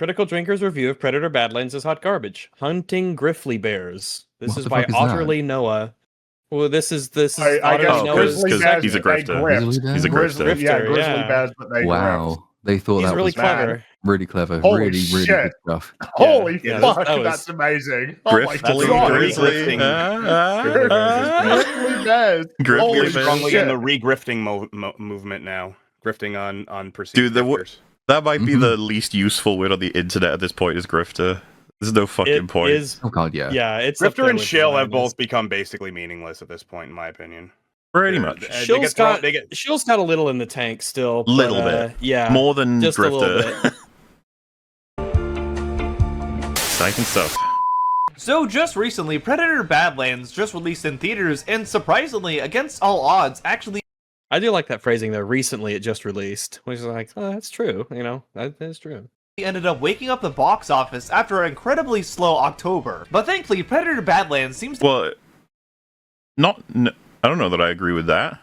Critical Drinker's review of Predator Badlands is hot garbage. Hunting grizzly bears. This What is the by fuck is that? OtterlyNoah. Well, this is I guess OtterlyNoah's grizzly second- bears, he's a they grifter. grift. He's a Grizzly, grifter. yeah, grizzly Yeah. bears, but they grift. Wow. They thought He's that really was clever. really clever. Holy really shit. good stuff. Holy Yeah, fuck, that was- that's amazing. Oh my Griffling god. grizzly. Grizzly bears. Grizzly Holy bears. strongly shit. in the re-grifting movement now. Grifting on perceived Dude, grifters. That might be the least useful word on the internet at this point, is grifter. There's no fucking point. Is, Oh god, yeah. yeah, it's up Grifter there and with shill have designers. both become basically meaningless at this point, in my opinion. Pretty They're- much. they Shill's get thrown- got they get- Shill's got a little in the tank still. But, Little bit. Yeah. More than just a little grifter. Exciting stuff. So just recently, Predator Badlands just released in theaters, and surprisingly, against all odds, actually I do like that phrasing though. Recently, it just released, which is like, oh, that's true. You know, that is true. ended up waking up the box office after an incredibly slow October. But thankfully, Predator Badlands seems to Well, I don't know that I agree with that.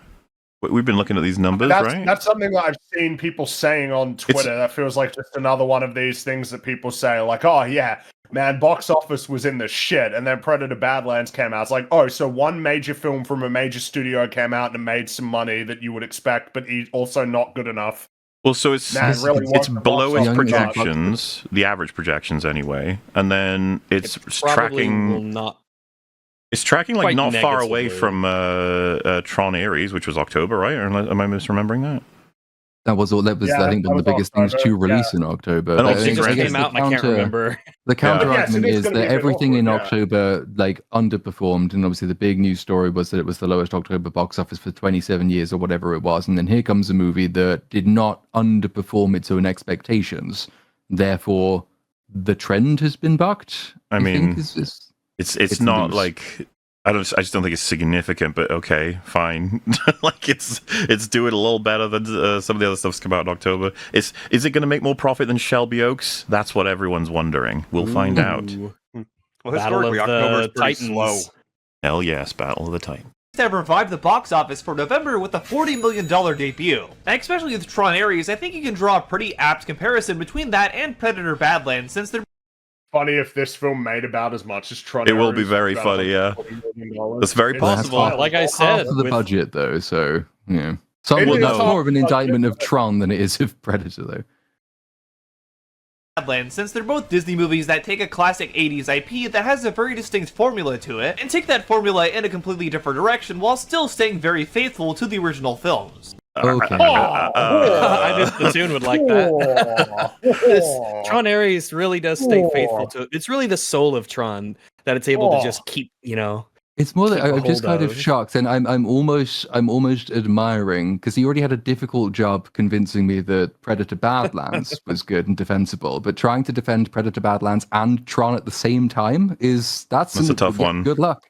We've been looking at these numbers, right? That's something that I've seen people saying on Twitter. That feels like just another one of these things that people say, like, oh yeah, man, box office was in the shit, and then Predator Badlands came out. It's like, oh, so one major film from a major studio came out and made some money that you would expect, but also not good enough. Well, so it's Man, it really it's was the below box its office. projections, the average projections anyway, and then it's Probably will tracking. not. It's tracking like quite not far away negatively. from Tron Ares, which was October, right? Or am I misremembering that? That was all. That was, Yeah, I think, that one of the was biggest things to October, release in October. And But also It just I guess came out, and I can't remember. The counter Yeah, so argument it's is gonna be that a bit everything in awkward, yeah. October like underperformed, and obviously the big news story was that it was the lowest October box office for 27 years or whatever it was, and then here comes a movie that did not underperform its own expectations. Therefore, the trend has been bucked. I you mean, think? Is- It's not loose. like I just don't think it's significant, but okay, fine. Like it's doing a little better than some of the other stuff's come out in October. Is it going to make more profit than Shelby Oaks? That's what everyone's wondering. We'll find out. Ooh. Well, Battle historically, of October is the pretty Titans. slow. Hell yes, Battle of the Titan. have revived the box office for November with a $40 million debut. And especially with Tron Ares, I think you can draw a pretty apt comparison between that and Predator Badlands, since they're Funny if this film made about as much as Tron. It will be Ares, very about funny, yeah. $40 million. That's very It's possible. wild. Like I half said, of the with- budget though, so yeah. Some It well, is that's half more of an the budget, indictment of but- Tron than it is of Predator, though. Badlands, since they're both Disney movies that take a classic 80s IP that has a very distinct formula to it, and take that formula in a completely different direction while still staying very faithful to the original films. Okay. I knew the tune would like that. This Tron Ares really does stay faithful to it. It's really the soul of Tron that it's able to just keep, you know. It's more that keep a I'm just hold kind of of. shocked, and I'm almost admiring because he already had a difficult job convincing me that Predator Badlands was good and defensible, but trying to defend Predator Badlands and Tron at the same time that's a tough one. Good luck.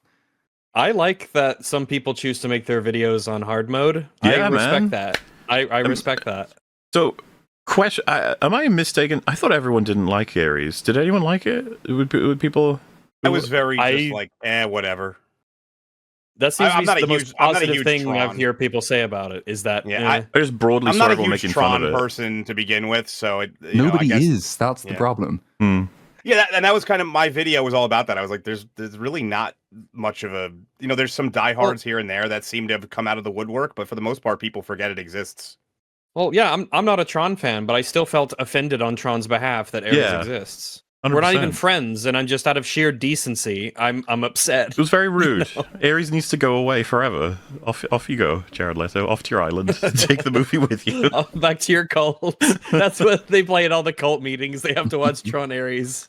I like that some people choose to make their videos on hard mode. Yeah, I respect man. that. I respect that. So, question: am I mistaken? I thought everyone didn't like Ares. Did anyone like it? Would people? I was very I- just like, whatever. That seems I'm to not be a the huge- most I'm not a positive huge thing I Tron. hear people say about it. Is that Yeah, I just broadly I'm saw not a everyone huge making Tron fun of it. person to begin with, so you know, Nobody I guess, is. That's the yeah. problem. Hmm. Yeah, and that was kind of my video was all about that. I was like, there's really not much of a, there's some diehards here and there that seem to have come out of the woodwork, but for the most part, people forget it exists. Well, yeah, I'm not a Tron fan, but I still felt offended on Tron's behalf that Ares Yeah. exists. We're not even 100%. friends, and I'm just out of sheer decency. I'm upset. It was very rude. Ares needs to go away forever. Off you go, Jared Leto. Off to your island. Take the movie with you. Oh, back to your cult. That's what they play at all the cult meetings. They have to watch Tron Ares.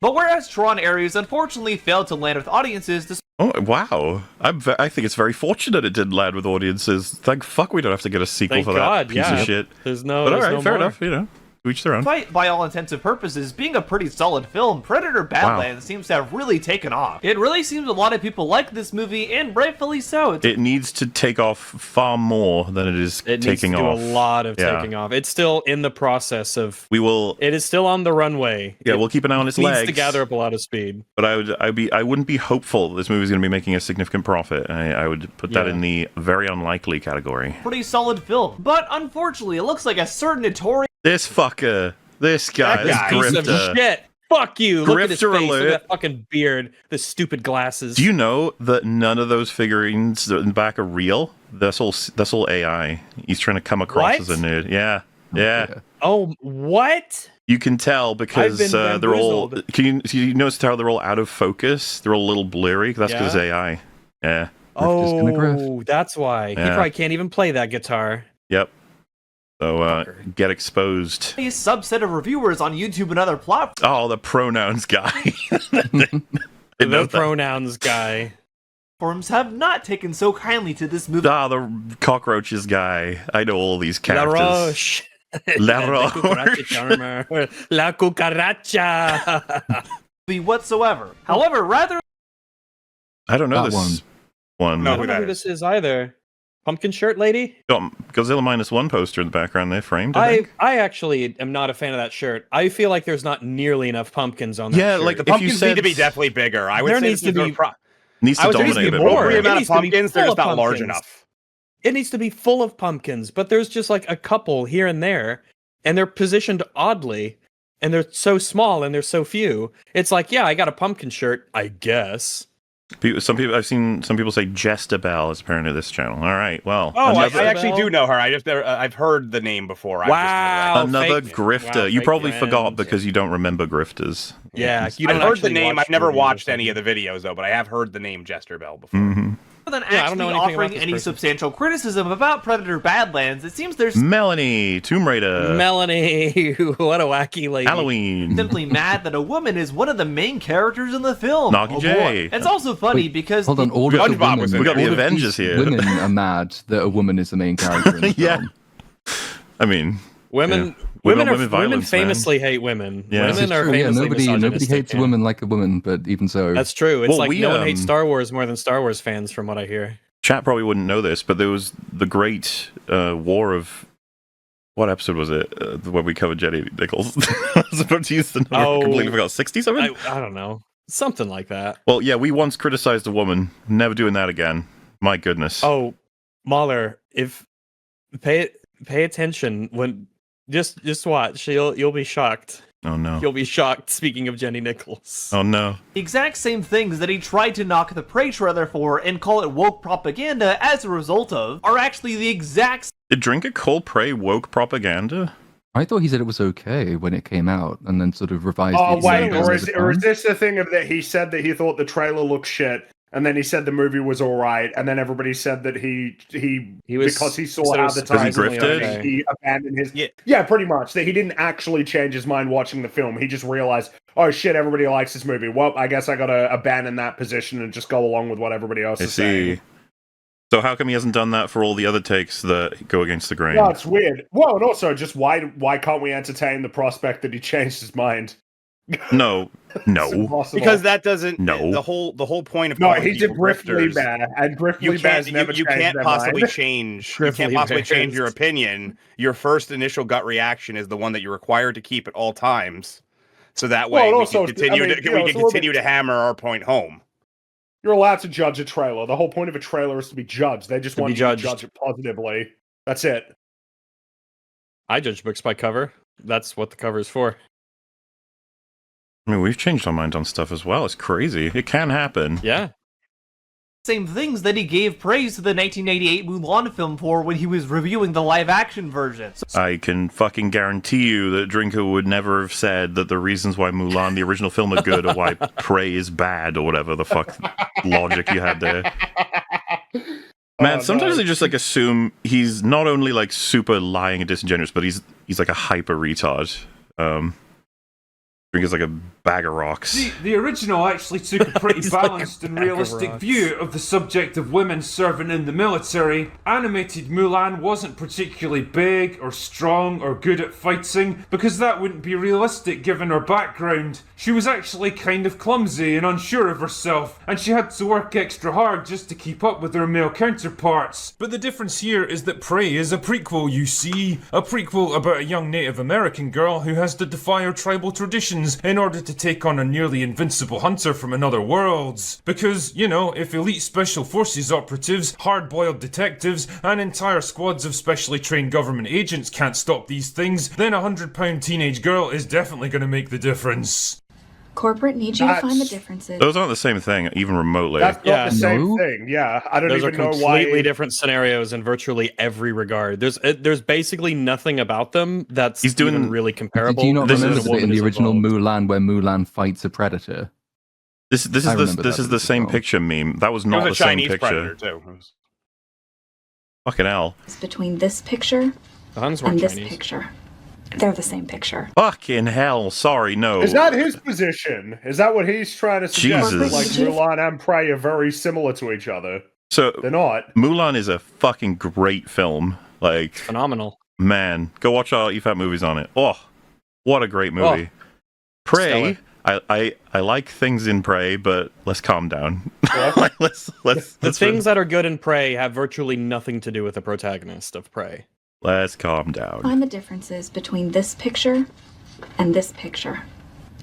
But whereas Tron Ares unfortunately failed to land with audiences Oh wow! I think it's very fortunate it didn't land with audiences. Thank fuck we don't have to get a sequel Thank for God, that piece yeah. of shit. There's no. But all there's right, no fair more. enough. To each their own. despite, by all intensive purposes, being a pretty solid film, Predator Badlands seems to have really taken off. It really seems a lot of people like this movie, and rightfully so. It needs to take off far more than it is It needs taking to do off. a lot of Yeah. taking off. It's still in the process of. We will. It is still on the runway. Yeah, It we'll keep an eye on its needs legs. to gather up a lot of speed. But I wouldn't be hopeful that this movie is going to be making a significant profit. I would put that Yeah. in the very unlikely category. Pretty solid film. But unfortunately, it looks like a certain notorious This fucker. This guy, this guy. Piece of grifter. shit. Fuck you. Look at his face. Grifter Look alert. at that fucking beard. The stupid glasses. Do you know that none of those figurines in the back are real? That's all AI. He's trying to come across What? as a nerd. Yeah. Oh, what? You can tell because I've been they're all. bamboozled. Can you notice how they're all out of focus? They're all a little blurry. That's because Yeah. AI. Yeah. Grifter's gonna grift. Oh, that's why. He Yeah. probably can't even play that guitar. Yep. So Fucker. get exposed. A subset of reviewers on YouTube and other platforms Oh, the pronouns guy. Didn't know The that. pronouns guy. have not taken so kindly to this movie. Ah, the cockroaches guy. I know all these La characters. Roche. La La Roche. cucaracha charmer. La cucaracha. Whatsoever. However, rather I don't know That this one. No. I don't know who this is either. Pumpkin shirt lady? Got Godzilla -1 poster in the background there, framed. I think. I actually am not a fan of that shirt. I feel like there's not nearly enough pumpkins on that Yeah, shirt. like The if you pumpkins said need to be definitely bigger. I would There say needs to be- needs to I would say needs to dominate a be bit more. more. appropriate It amount of needs to be pumpkins. They're full just of not large pumpkins. enough. It needs to be full of pumpkins, but there's just like a couple here and there, and they're positioned oddly, and they're so small and they're so few. It's like, yeah, I got a pumpkin shirt, I guess. I've seen some people say Jestabel is apparently this channel. All right, well, Oh, I Another- actually do know her. I've heard the name before. I've Wow. another fake- grifter. wow, You fake probably friends. forgot because you don't remember grifters. Yeah, you I've don't heard the actually name. watch I've never movies or watched something. any of the videos though, but I have heard the name Jester Bell before. Mm-hmm. than Yeah, I don't know actually anything about offering this any person. substantial criticism about Predator Badlands, it seems there's Melanie, Tomb Raider, Melanie, what a wacky lady. Halloween. simply mad that a woman is one of the main characters in the film. Nagi J. It's also funny Wait, because Hold on, all of the SpongeBob was women, in We got the all of Avengers these here. Women are mad that a woman is the main character in the Yeah. film. I mean, Women, Yeah. Women women violence, man. famously hate women. Yeah. This Women is are true, yeah, famously nobody misogynistic, hates a yeah. woman like a woman, but even so, That's true. It's Well, like we, no one hates um, Star Wars more than Star Wars fans, from what I hear. chat probably wouldn't know this, but there was the great war of. What episode was it? When we covered Jenny Nichols. I was about to use the number. Oh. Completely forgot. 67? I don't know. Something like that. Well, yeah, we once criticized a woman. Never doing that again. My goodness. Oh, Mahler, if pay attention when just watch. You'll be shocked. Oh, no. You'll be shocked. Speaking of Jenny Nichols. Oh, no. the exact same things that he tried to knock the Prey trailer for and call it woke propaganda as a result of are actually the exact Did Drinker call Prey woke propaganda? I thought he said it was okay when it came out, and then sort of revised. Oh it wait, over or is time. this the thing of that he said that he thought the trailer looked shit, and then he said the movie was all right, and then everybody said that he was because he saw so advertising, surprisingly okay. he abandoned his Yeah. pretty much that he didn't actually change his mind watching the film. He just realized, oh shit, everybody likes this movie. Well, I guess I gotta abandon that position and just go along with what everybody else I is saying. see. So how come he hasn't done that for all the other takes that go against the grain? Well, it's weird. Well, and also just why can't we entertain the prospect that he changed his mind? No. It's No. impossible. Because that doesn't. No. The whole point of no, calling he's a people Griffley grifters- bear, and You Griffley bears can't. never You change can't their possibly mind. change. You Griffley can't possibly change bears. your opinion. Your first initial gut reaction is the one that you're required to keep at all times. So that way Well, we also, can continue I mean, to you know, we it's can a little continue to hammer our point home. You're allowed to judge a trailer. The whole point of a trailer is to be judged. They just To want be you to judged. judge it positively. That's it. I judge books by cover. That's what the cover is for. I mean, we've changed our mind on stuff as well. It's crazy. It can happen. Yeah. same things that he gave praise to the 1998 Mulan film for when he was reviewing the live-action version. So I can fucking guarantee you that Drinker would never have said that the reasons why Mulan, the original film, are good, or why Prey is bad, or whatever the fuck logic you had there. Man, Oh, sometimes no. they just like assume he's not only like super lying and disingenuous, but he's like a hyper retard. Drinker's like a bag of rocks. The original actually took a pretty He's like a balanced and bag of realistic rocks. view of the subject of women serving in the military. Animated Mulan wasn't particularly big or strong or good at fighting because that wouldn't be realistic given her background. She was actually kind of clumsy and unsure of herself, and she had to work extra hard just to keep up with her male counterparts. But the difference here is that Prey is a prequel, you see. A prequel about a young Native American girl who has to defy her tribal traditions mutations in order to take on a nearly invincible hunter from another worlds. Because, you know, if elite special forces operatives, hard-boiled detectives, and entire squads of specially trained government agents can't stop these things, then a 100-pound teenage girl is definitely going to make the difference. Corporate needs you to find the differences. Those aren't the same thing, even remotely. That's not Yeah. the same No. thing. Yeah, I don't Those are even know why. completely different scenarios in virtually every regard. There's basically nothing about them that's He's doing- even really comparable. Do you not This remember is- the bit in the is original involved. Mulan where Mulan fights a predator? This I is remember this that is the as same well. picture meme. That was It not was the a same Chinese picture. predator too. It was- Fucking hell. It's between this picture The Huns and weren't this Chinese. picture. They're the same picture. Fucking hell. Sorry, no. Is that his position? Is that what he's trying to suggest? That, Jesus. like Mulan and Prey are very similar to each other. So They're not. Mulan is a fucking great film. Like, Phenomenal. man, go watch our EFAP movies on it. Oh, what a great movie. Prey. I like things in Prey, but let's calm down. Like, let's The things that are good in Prey have virtually nothing to do with the protagonist of Prey. let's calm down. Find the differences between this picture and this picture.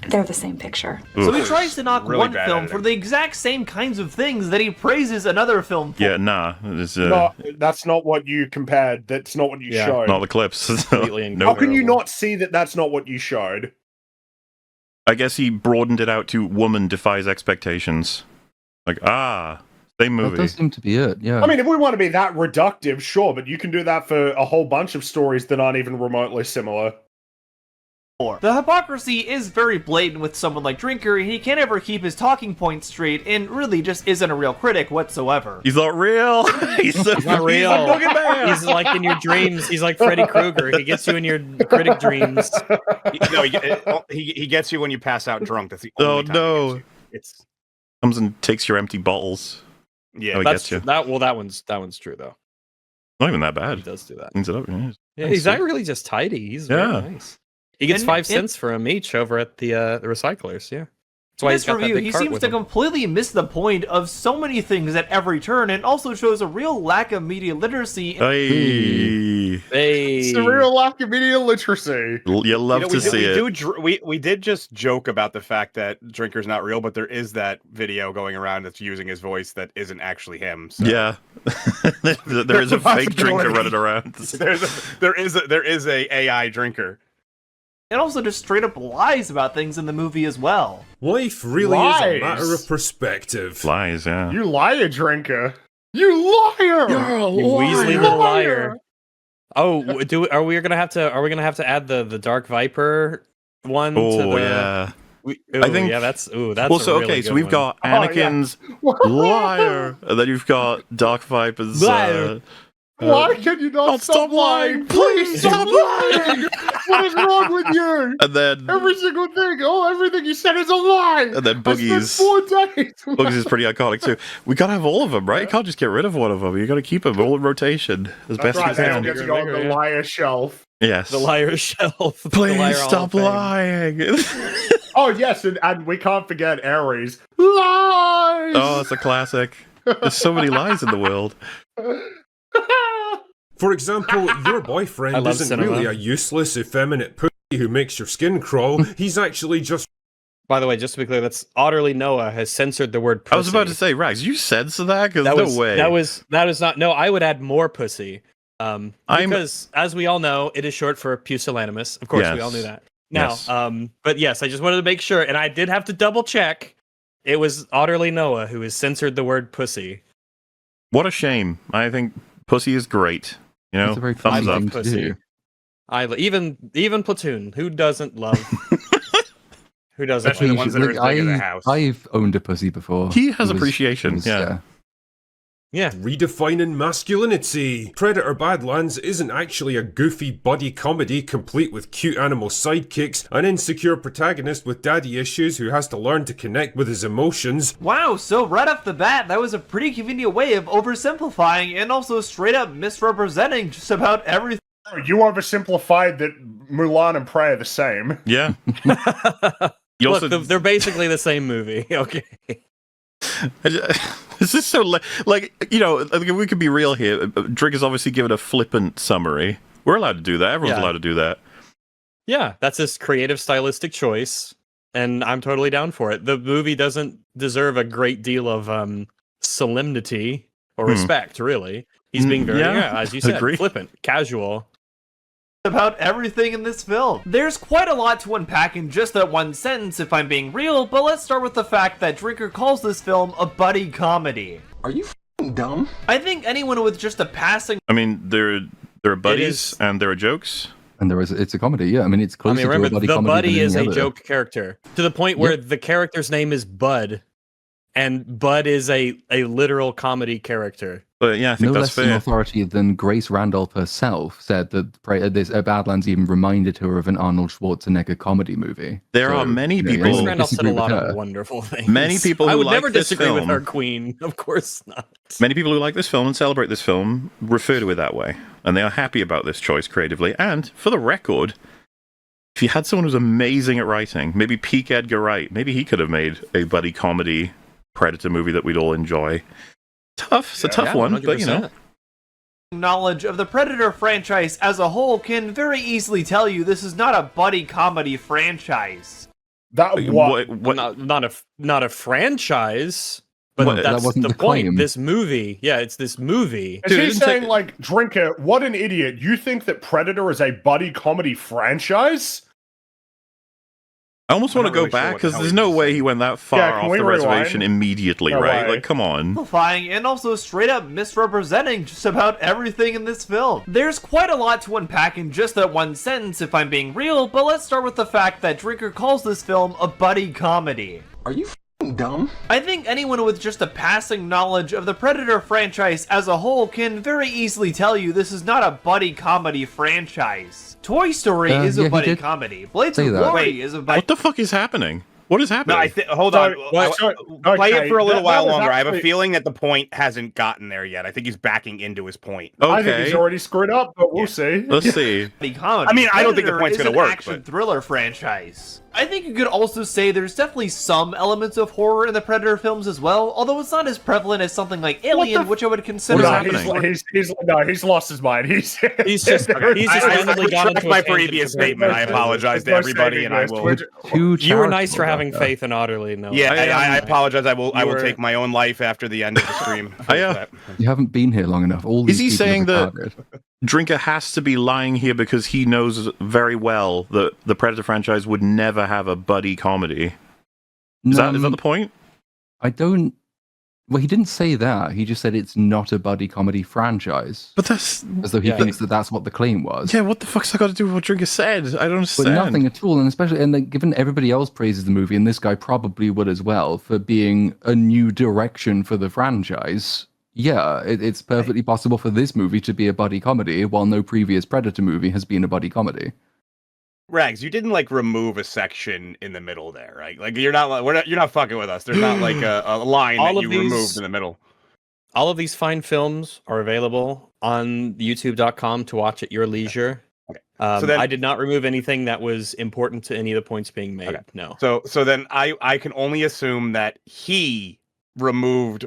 They're the same picture. So he Oof. tries to knock Really one bad film editing. for the exact same kinds of things that he praises another film for. Yeah, nah. It's, No, that's not what you compared. That's not what you Yeah. showed. not the clips. Completely No. How can you incomparable. not see that that's not what you showed? I guess he broadened it out to woman defies expectations. Like, same That movie. does seem to be it, yeah. I mean, if we want to be that reductive, sure, but you can do that for a whole bunch of stories that aren't even remotely similar. The hypocrisy is very blatant with someone like Drinker. He can't ever keep his talking points straight and really just isn't a real critic whatsoever. He's not real. He's not real. He's a boogeyman. He's like in your dreams. He's like Freddy Krueger. He gets you in your critic dreams. He gets you when you pass out drunk. That's the Oh, only time no. he gets you. It's Comes and takes your empty bottles. yeah. Oh, That's gets you. that. Well, that one's true though. Not even that He bad. does do that. Cleans it up. Yeah. Yeah, he's not really just tidy. He's Yeah. very nice. He gets And- 5 and- cents for him each over at the recyclers. Yeah, that's In why this he's got that review, big he cart seems with to him. completely miss the point of so many things at every turn and also shows a real lack of media literacy. Hey. Hey, It's a real lack of media literacy. You love to see it. We did just joke about the fact that Drinker's not real, but there is that video going around that's using his voice that isn't actually him. So. Yeah. there is a fake drinker running around. there is a AI drinker. And also just straight up lies about things in the movie as well. Life really is a matter of perspective. Lies, yeah. You liar, drinker. You liar. you Weasley little liar. Oh, are we gonna have to add the Dark Viper one to Oh, the? yeah. I think- yeah, that's that's Well, so, a really okay, so good we've one. got Oh, yeah. Anakin's liar, and then you've got Dark Viper's Liar. Why can you not stop lying? Please stop lying. What is wrong with you? and then Every single thing. Oh, everything you said is a lie. and then I spent Boogie's 4 days. Boogie's is pretty iconic too. We gotta have all of them, right? You can't just get rid of one of them. You gotta keep them all in rotation as best Right, you they all can. get to go on the Yeah. liar shelf. Yes. the liar shelf. the Please liar Hall stop of Fame. lying. Oh yes, and we can't forget Ares. Lies. Oh, it's a classic. There's so many lies in the world. For example, your I boyfriend love isn't cinema. really a useless, effeminate pussy who makes your skin crawl. He's actually just By the way, just to be clear, that's OtterlyNoah has censored the word pussy. I was about to say, Rags, you censor that? Because that no was, way. That is not. No, I would add more pussy. I'm- Because as we all know, it is short for pusillanimous. Of course, we all knew Yes. that. Now, Yes. but yes, I just wanted to make sure, and I did have to double check. It was OtterlyNoah who has censored the word pussy. What a shame. I think pussy is great. You know, It's a very thumbs funny up. thing to pussy. do. Even Platoon. Who doesn't love? Who doesn't? Especially Like the ones that are as big as a house. I've owned a pussy before. He has It was- appreciation, it was, yeah. Yeah. redefining masculinity. Predator Badlands isn't actually a goofy buddy comedy complete with cute animal sidekicks, an insecure protagonist with daddy issues who has to learn to connect with his emotions. Wow, so right off the bat, that was a pretty convenient way of oversimplifying and also straight up misrepresenting just about everything. You oversimplified that Mulan and Prey are the same. Yeah. You Look, also, they're basically the same movie. Okay. this is so like, you know, I think we could be real here. Drink has obviously given a flippant summary. We're allowed to do that. Everyone's Yeah. allowed to do that. Yeah, that's his creative stylistic choice. and I'm totally down for it. The movie doesn't deserve a great deal of solemnity or respect, really. He's being very, as you said, flippant, casual. About everything in this film. There's quite a lot to unpack in just that one sentence, if I'm being real, but let's start with the fact that Drinker calls this film a buddy comedy. Are you f***ing dumb? I think anyone with just a passing... I mean, there are buddies and there are jokes. And it's a comedy, yeah. I mean, it's closer remember, to a buddy the comedy buddy than is any a other. joke character to the point where the character's name is Bud, and Bud is a literal comedy character. But yeah, I think No that's less an fair. authority than Grace Randolph herself said that this Badlands even reminded her of an Arnold Schwarzenegger comedy movie. There are many people- Grace Well, Randolph said a disagree with lot her. of wonderful things. Many people I who would like never this disagree with film- our queen. Of course not. Many people who like this film and celebrate this film refer to it that way, and they are happy about this choice creatively. And for the record, if you had someone who's amazing at writing, maybe peak Edgar Wright, maybe he could have made a buddy comedy Predator movie that we'd all enjoy. Tough, it's a tough one, but you know. Knowledge of the Predator franchise as a whole can very easily tell you this is not a buddy comedy franchise. That what? Not a franchise, but Well, that that's wasn't the the point. claim. This movie, it's this movie. Is Dude, he didn't saying take- like, Drinker, what an idiot? You think that Predator is a buddy comedy franchise? I almost want to not go really sure back what because the hell there's he no was way saying. he went that far Yeah, can off we the rewind? reservation immediately, No right? way. Like, come on. Simplifying and also straight up misrepresenting just about everything in this film. There's quite a lot to unpack in just that one sentence, if I'm being real, but let's start with the fact that Drinker calls this film a buddy comedy. Are you f***ing dumb? I think anyone with just a passing knowledge of the Predator franchise as a whole can very easily tell you this is not a buddy comedy franchise. Toy Story is yeah, a he buddy did comedy. Blades say of that. Glory Wait, is a buddy. What the fuck is happening? What is happening? No, hold on. Play it for a little while longer. I have a feeling that the point hasn't gotten there yet. I think he's backing into his point. I think Okay, he's already screwed up, but we'll see. let's see. Comedy. I mean, I don't think the Predator point's is gonna an work, action but- thriller franchise. I think you could also say there's definitely some elements of horror in the Predator films as well, although it's not as prevalent as something like Alien, which I would consider. What is No, happening? he's lost his mind. He's just I randomly gone retract into my a tangent previous for very statement. I much. apologize to everybody, and I will. You were nice for having faith in Otterly, Noah. Yeah, I apologize. I will were- take my own life after the end of the stream. You haven't been here long enough. All Is these he people saying have that retarded. Drinker has to be lying here because he knows very well that the Predator franchise would never have a buddy comedy? Is that the point? I don't. Well, he didn't say that. He just said it's not a buddy comedy franchise. But that's... As though he thinks that that's what the claim was. Yeah, what the fuck's that got to do with what Drinker said? I don't But understand. nothing at all, and especially, and like, given everybody else praises the movie, and this guy probably would as well, for being a new direction for the franchise. Yeah, it's perfectly possible for this movie to be a buddy comedy, while no previous Predator movie has been a buddy comedy. Rags, you didn't like remove a section in the middle there, right? Like you're not you're not fucking with us. There's not like a line All that of you these- removed in the middle. All of these fine films are available on youtube.com to watch at your leisure. Okay. So then- I did not remove anything that was important to any of the points being made. Okay. No. So then I can only assume that he removed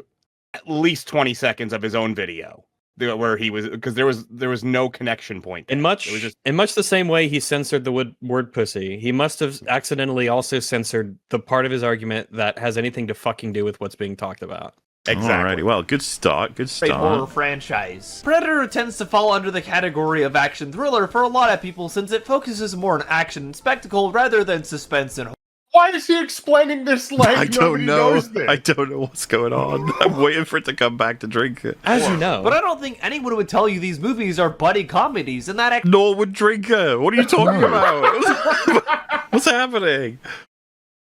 at least 20 seconds of his own video where he was, because there was no connection point there. In much, It was just in much the same way he censored the word pussy, he must have accidentally also censored the part of his argument that has anything to fucking do with what's being talked about. exactly. Alrighty, well, good start. Good Great horror start. franchise. Predator tends to fall under the category of action thriller for a lot of people since it focuses more on action and spectacle rather than suspense and horror. Why is he explaining this like I don't nobody know. knows this? I don't know what's going on. I'm waiting for it to come back to Drinker. As you know. But I don't think anyone would tell you these movies are buddy comedies, and that Nor would Drinker. What are you talking about? What's happening?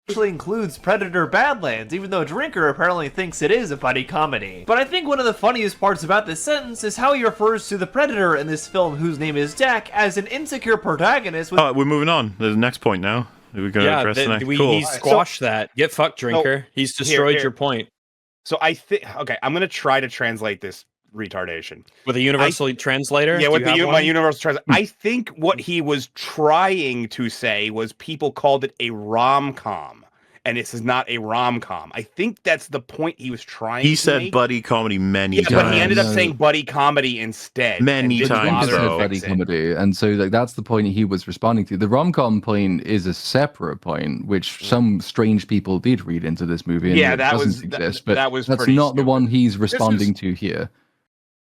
actually includes Predator Badlands, even though Drinker apparently thinks it is a buddy comedy. But I think one of the funniest parts about this sentence is how he refers to the Predator in this film, whose name is Jack, as an insecure protagonist with We're moving on. There's the next point now. We're going to address the next. Cool. he squashed that. Get fucked, Drinker. He's destroyed here. your point So I think, okay, I'm going to try to translate this retardation. with a universal translator. Yeah, Do with you have my one? universal translation. I think what he was trying to say was people called it a rom-com. and this is not a rom-com. I think that's the point he was trying He to said make. buddy comedy many Yeah, times. but he ended up No. saying buddy comedy instead. Many and didn't times, bother It's to though. a buddy fix it. comedy, and so like that's the point he was responding to. The rom-com point is a separate point, which some strange people did read into this movie. And Yeah, it that doesn't was- exist, but that was that's pretty not the stupid. one he's responding to here.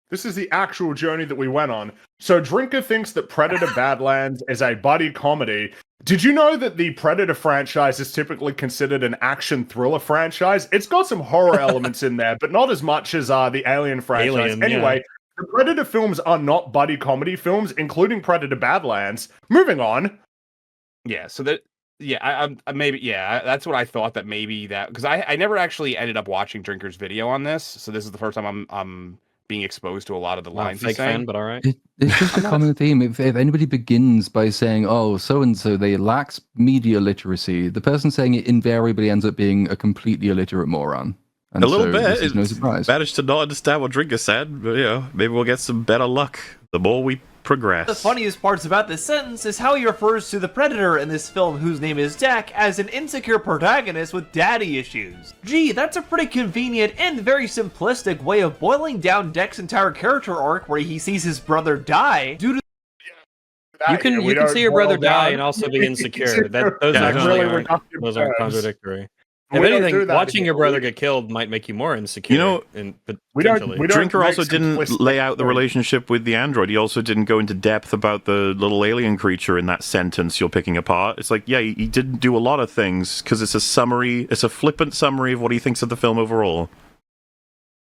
This is the actual journey that we went on. So Drinker thinks that Predator Badlands is a buddy comedy. Did you know that the Predator franchise is typically considered an action thriller franchise? It's got some horror elements in there, but not as much as the Alien franchise. Alien, Anyway, the Predator films are not buddy comedy films, including Predator Badlands. Moving on. Yeah, so that I maybe that's what I thought, that maybe that, because I never actually ended up watching Drinker's video on this, so this is the first time I'm being exposed to a lot of the Not a lines fake he's saying. fan, but all right. It's just a common theme. If anybody begins by saying, "Oh, so and so they lacks media literacy," the person saying it invariably ends up being a completely illiterate moron. And A little so bit. This is no It's surprise. managed to not understand what Drinker said, but maybe we'll get some better luck the more we progress. The funniest parts about this sentence is how he refers to the Predator in this film, whose name is Dak, as an insecure protagonist with daddy issues. Gee, that's a pretty convenient and very simplistic way of boiling down Dak's entire character arc, where he sees his brother die due to You can see your brother die and also be insecure. Those Yeah, actually really aren't, reductive those aren't terms. contradictory. We If don't do anything, that watching here. your brother get killed might make you more insecure. You know, and we don't- potentially. we don't- Drinker make also didn't simplistic lay out the points. relationship with the android. He also didn't go into depth about the little alien creature in that sentence you're picking apart. It's like, yeah, he didn't do a lot of things because it's a summary, it's a flippant summary of what he thinks of the film overall.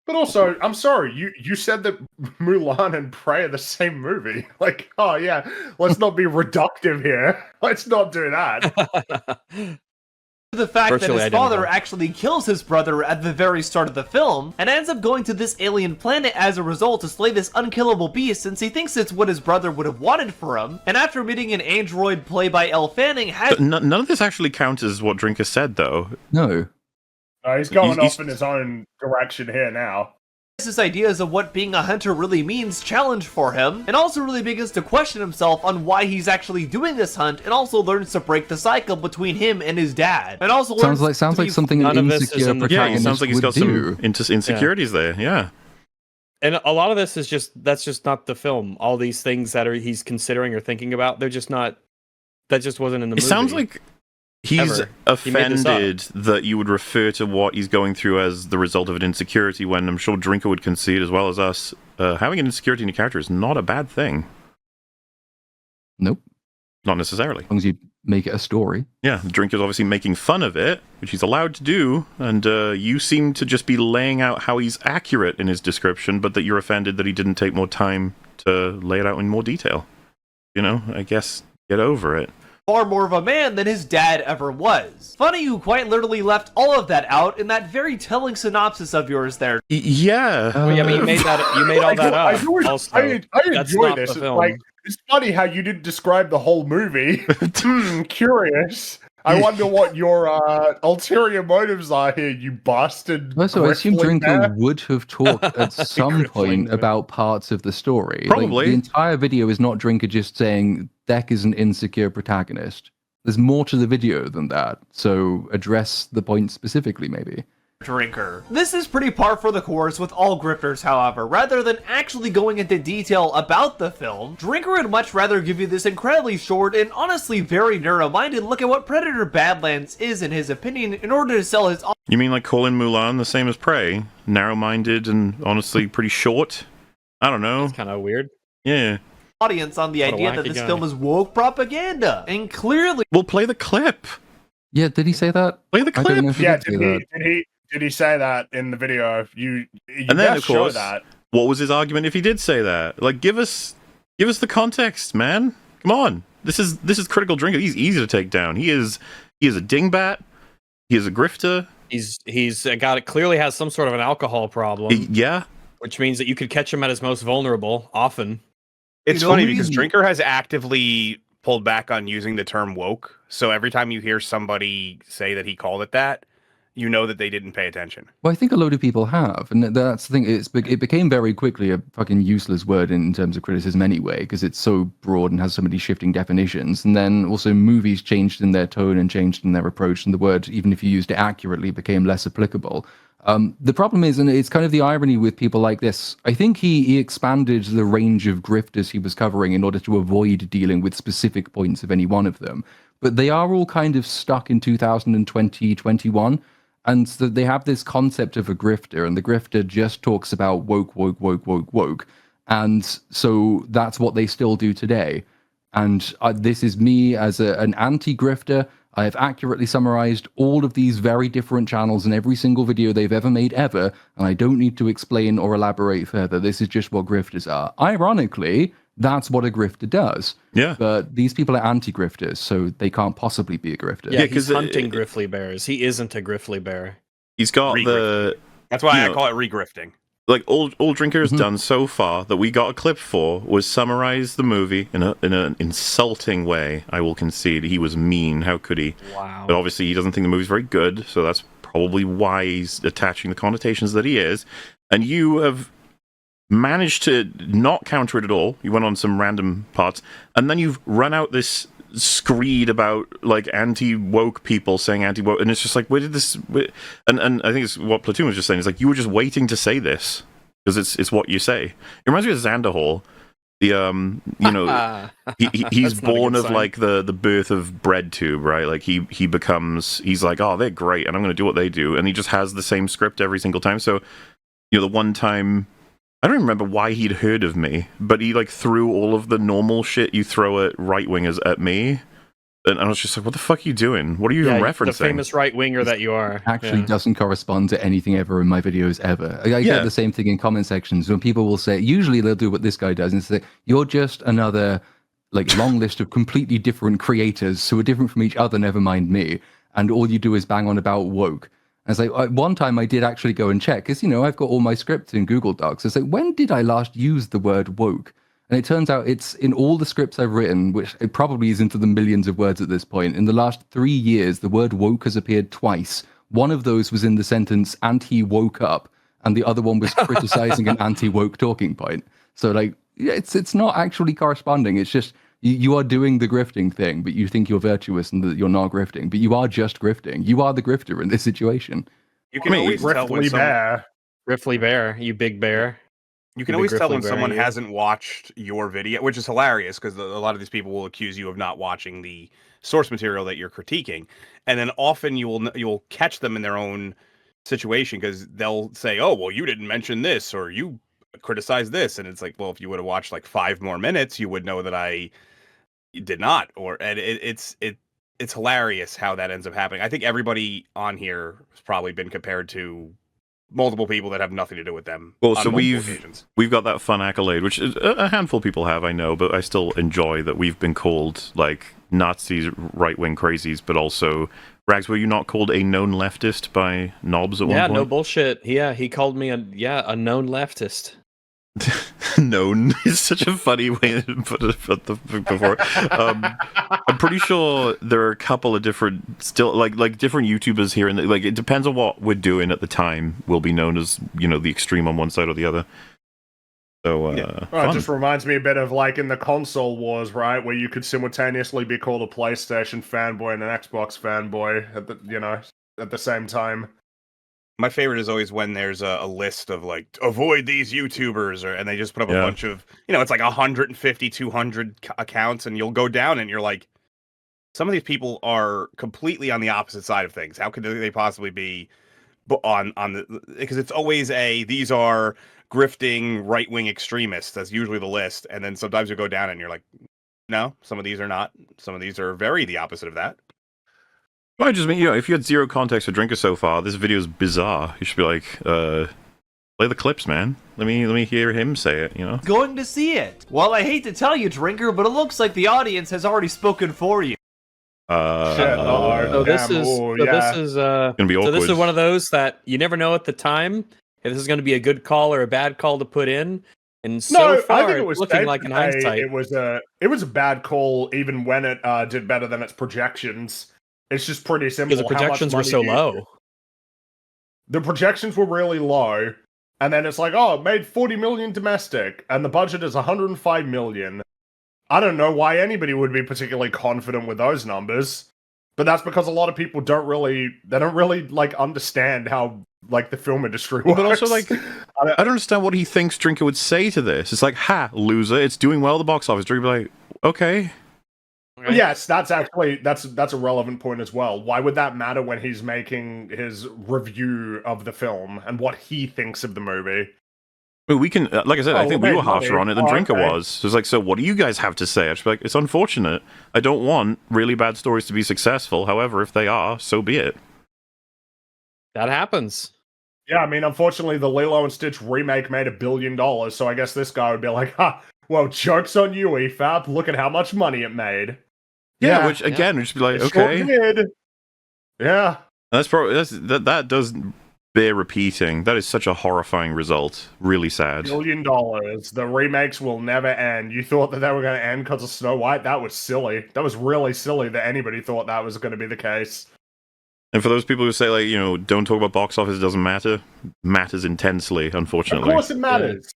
But also, I'm sorry, you said that Mulan and Prey are the same movie. Like, oh yeah, let's not be reductive here. Let's not do that. the fact Virtually that his identical. father actually kills his brother at the very start of the film, and ends up going to this alien planet as a result to slay this unkillable beast, since he thinks it's what his brother would have wanted for him, and after meeting an android played by Elle Fanning, has But none of this actually counts as what Drinker said, though. No. He's going He's- off in his own direction here now. his ideas of what being a hunter really means challenge for him, and also really begins to question himself on why he's actually doing this hunt, and also learns to break the cycle between him and his dad, and also Sounds learns like to be something none an of this is insecure in the- Yeah, it protagonist sounds like he's would got do. some insecurities there. Yeah. And a lot of this is that's just not the film. All these things that he's considering or thinking about, they're just not. That just wasn't in the It movie. sounds like he's Ever. He made this up. offended that you would refer to what he's going through as the result of an insecurity, when I'm sure Drinker would concede, as well as us, having an insecurity in your character is not a bad thing. Nope. Not necessarily. As long as you make it a story. Yeah, Drinker's obviously making fun of it, which he's allowed to do, and you seem to just be laying out how he's accurate in his description, but that you're offended that he didn't take more time to lay it out in more detail. You know, I guess get over it. far more of a man than his dad ever was. Funny you quite literally left all of that out in that very telling synopsis of yours there. Yeah. Yeah, but you made all that I up. do- Also, I That's enjoy not this. the It's film. like, it's funny how you didn't describe the whole movie. Curious. I wonder what your ulterior motives are here, you bastard. Also, I assume griftling Drinker there. would have talked at some point Griftling. about parts of the story. Like, Probably. the entire video is not Drinker just saying Deck is an insecure protagonist. There's more to the video than that. So address the point specifically, maybe. Drinker. This is pretty par for the course with all grifters, however. Rather than actually going into detail about the film, Drinker would much rather give you this incredibly short and honestly very narrow-minded look at what Predator Badlands is in his opinion in order to sell his You mean like calling Mulan the same as Prey? Narrow-minded and honestly pretty short? I don't know. It's kind of weird. Yeah. audience on the What a idea that wacky this guy. film is woke propaganda. And clearly We'll play the clip. Yeah, did he say that? Play the I don't know clip. if he Yeah, did say that. did he say that in the video? You And then, best of show course, that. what was his argument if he did say that? Like, give us the context, man. Come on. This is critical drinker. He's easy to take down. He is a dingbat. He is a grifter. He's clearly has some sort of an alcohol problem, Yeah. which means that you could catch him at his most vulnerable often. It's You know, funny because we- Drinker has actively pulled back on using the term woke. So every time you hear somebody say that he called it that, you know that they didn't pay attention. Well, I think a load of people have, and that's the thing. It became very quickly a fucking useless word in terms of criticism anyway, because it's so broad and has so many shifting definitions. And then also movies changed in their tone and changed in their approach, and the word, even if you used it accurately, became less applicable. The problem is, and it's kind of the irony with people like this, I think he expanded the range of grifters he was covering in order to avoid dealing with specific points of any one of them. But they are all kind of stuck in 2020, 21. And so they have this concept of a grifter, and the grifter just talks about woke, woke, woke, woke, woke. And so that's what they still do today. And this is me as an anti-grifter. I have accurately summarized all of these very different channels in every single video they've ever made ever, and I don't need to explain or elaborate further. This is just what grifters are. Ironically, that's what a grifter does. Yeah. But these people are anti-grifters, so they can't possibly be a grifter. Yeah, he's hunting griffly bears. He isn't a griffly bear. He's got the... That's why I call it regrifting. Like all Drinker has done so far that we got a clip for was summarize the movie in an insulting way. I will concede he was mean. How could he? Wow. But obviously he doesn't think the movie's very good, so that's probably why he's attaching the connotations that he is. And you have managed to not counter it at all. You went on some random parts, and then you've run out this screed about like anti-woke people saying anti-woke, and it's just like, where did this? And I think it's what Platoon was just saying. It's like you were just waiting to say this because it's what you say. It reminds me of Xanderhall. The you know, he's born of like the birth of bread tube, right? Like he becomes, he's like, oh, they're great, and I'm going to do what they do, and he just has the same script every single time. So you know, the one time, I don't remember why he'd heard of me, but he like threw all of the normal shit you throw at right wingers at me, and I was just like, "What the fuck are you doing? What are you even referencing?" The famous right winger that you are Actually, doesn't correspond to anything ever in my videos ever. I get the same thing in comment sections when people will say. Usually, they'll do what this guy does and say, "You're just another like long list of completely different creators who are different from each other. Never mind me." And all you do is bang on about woke. And it's like, one time I did actually go and check, because, you know, I've got all my scripts in Google Docs. It's like, when did I last use the word woke? And it turns out it's in all the scripts I've written, which it probably is into the millions of words at this point. In the last 3 years, the word woke has appeared twice. One of those was in the sentence, and he woke up. And the other one was criticizing an anti-woke talking point. So, like, it's not actually corresponding. It's just, you are doing the grifting thing, but you think you're virtuous and that you're not grifting. But you are just grifting. You are the grifter in this situation. You can always tell when Griffly bear, you big bear. You can always tell when someone hasn't watched your video, which is hilarious because a lot of these people will accuse you of not watching the source material that you're critiquing, and then often you'll catch them in their own situation because they'll say, "Oh, well, you didn't mention this," or "You criticize this," and it's like, well, if you would have watched like 5 more minutes, you would know that I did not. And it's hilarious how that ends up happening. I think everybody on here has probably been compared to multiple people that have nothing to do with them. Well, so we've got that fun accolade, which a handful of people have, I know, but I still enjoy that we've been called like Nazis, right-wing crazies, but also, Rags, were you not called a known leftist by Knobs at one point? Yeah, no bullshit. Yeah, he called me a known leftist. Known is such a funny way to put it before. I'm pretty sure there are a couple of different, still like different YouTubers here, and like it depends on what we're doing at the time. Will be known as, you know, the extreme on one side or the other. So it just reminds me a bit of like in the console wars, right, where you could simultaneously be called a PlayStation fanboy and an Xbox fanboy at the same time. My favorite is always when there's a list of like, avoid these YouTubers, and they just put up a bunch of, it's like 150, 200 accounts, and you'll go down and you're like, some of these people are completely on the opposite side of things. How could they possibly be on the, because it's always these are grifting right-wing extremists. That's usually the list. And then sometimes you go down and you're like, no, some of these are not. Some of these are very the opposite of that. I just mean, if you had zero context for Drinker so far, this video is bizarre. You should be like, play the clips, man. Let me hear him say it, Going to see it. Well, I hate to tell you, Drinker, but it looks like the audience has already spoken for you. This is gonna be awkward. So this is one of those that you never know at the time if this is going to be a good call or a bad call to put in. And so far, I think it was looking like in hindsight, it was a bad call even when it did better than its projections. It's just pretty simple. Because the projections were so low. the projections were really low, and then it's like, oh, it made 40 million domestic, and the budget is 105 million. I don't know why anybody would be particularly confident with those numbers, but that's because a lot of people don't really like understand how like the film industry works. But also, like, I don't understand what he thinks Drinker would say to this. It's like, ha, loser, it's doing well at the box office. Drinker would be like, okay. Yes, that's a relevant point as well. Why would that matter when he's making his review of the film and what he thinks of the movie? Well, we can, like I said, I think we were harsher money. on it than Drinker Okay. was. So it's like, so what do you guys have to say? I should be like, it's unfortunate. I don't want really bad stories to be successful. However, if they are, so be it. That happens. Yeah, I mean, unfortunately, the Lilo and Stitch remake made $1 billion, so I guess this guy would be like, ha, well, joke's on you, EFAP. Look at how much money it made. Yeah, which again would just be like, it sure okay. did. Yeah. That's probably that does bear repeating. That is such a horrifying result. Really sad. $1 billion. The remakes will never end. You thought that they were going to end because of Snow White? That was silly. That was really silly that anybody thought that was going to be the case. And for those people who say, like, you know, don't talk about box office, it doesn't matter. Matters intensely, unfortunately. Of course it matters.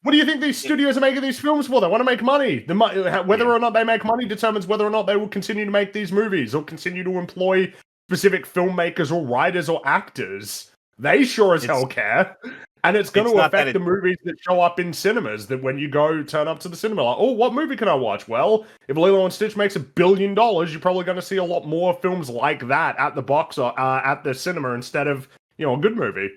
What do you think these studios are making these films for? They want to make money. Whether or not they make money determines whether or not they will continue to make these movies or continue to employ specific filmmakers or writers or actors. They sure as hell care. And it's going to affect the movies that show up in cinemas, that when you go turn up to the cinema, like, oh, what movie can I watch? Well, if Lilo and Stitch makes $1 billion, you're probably going to see a lot more films like that at the box or at the cinema instead of, you know, a good movie.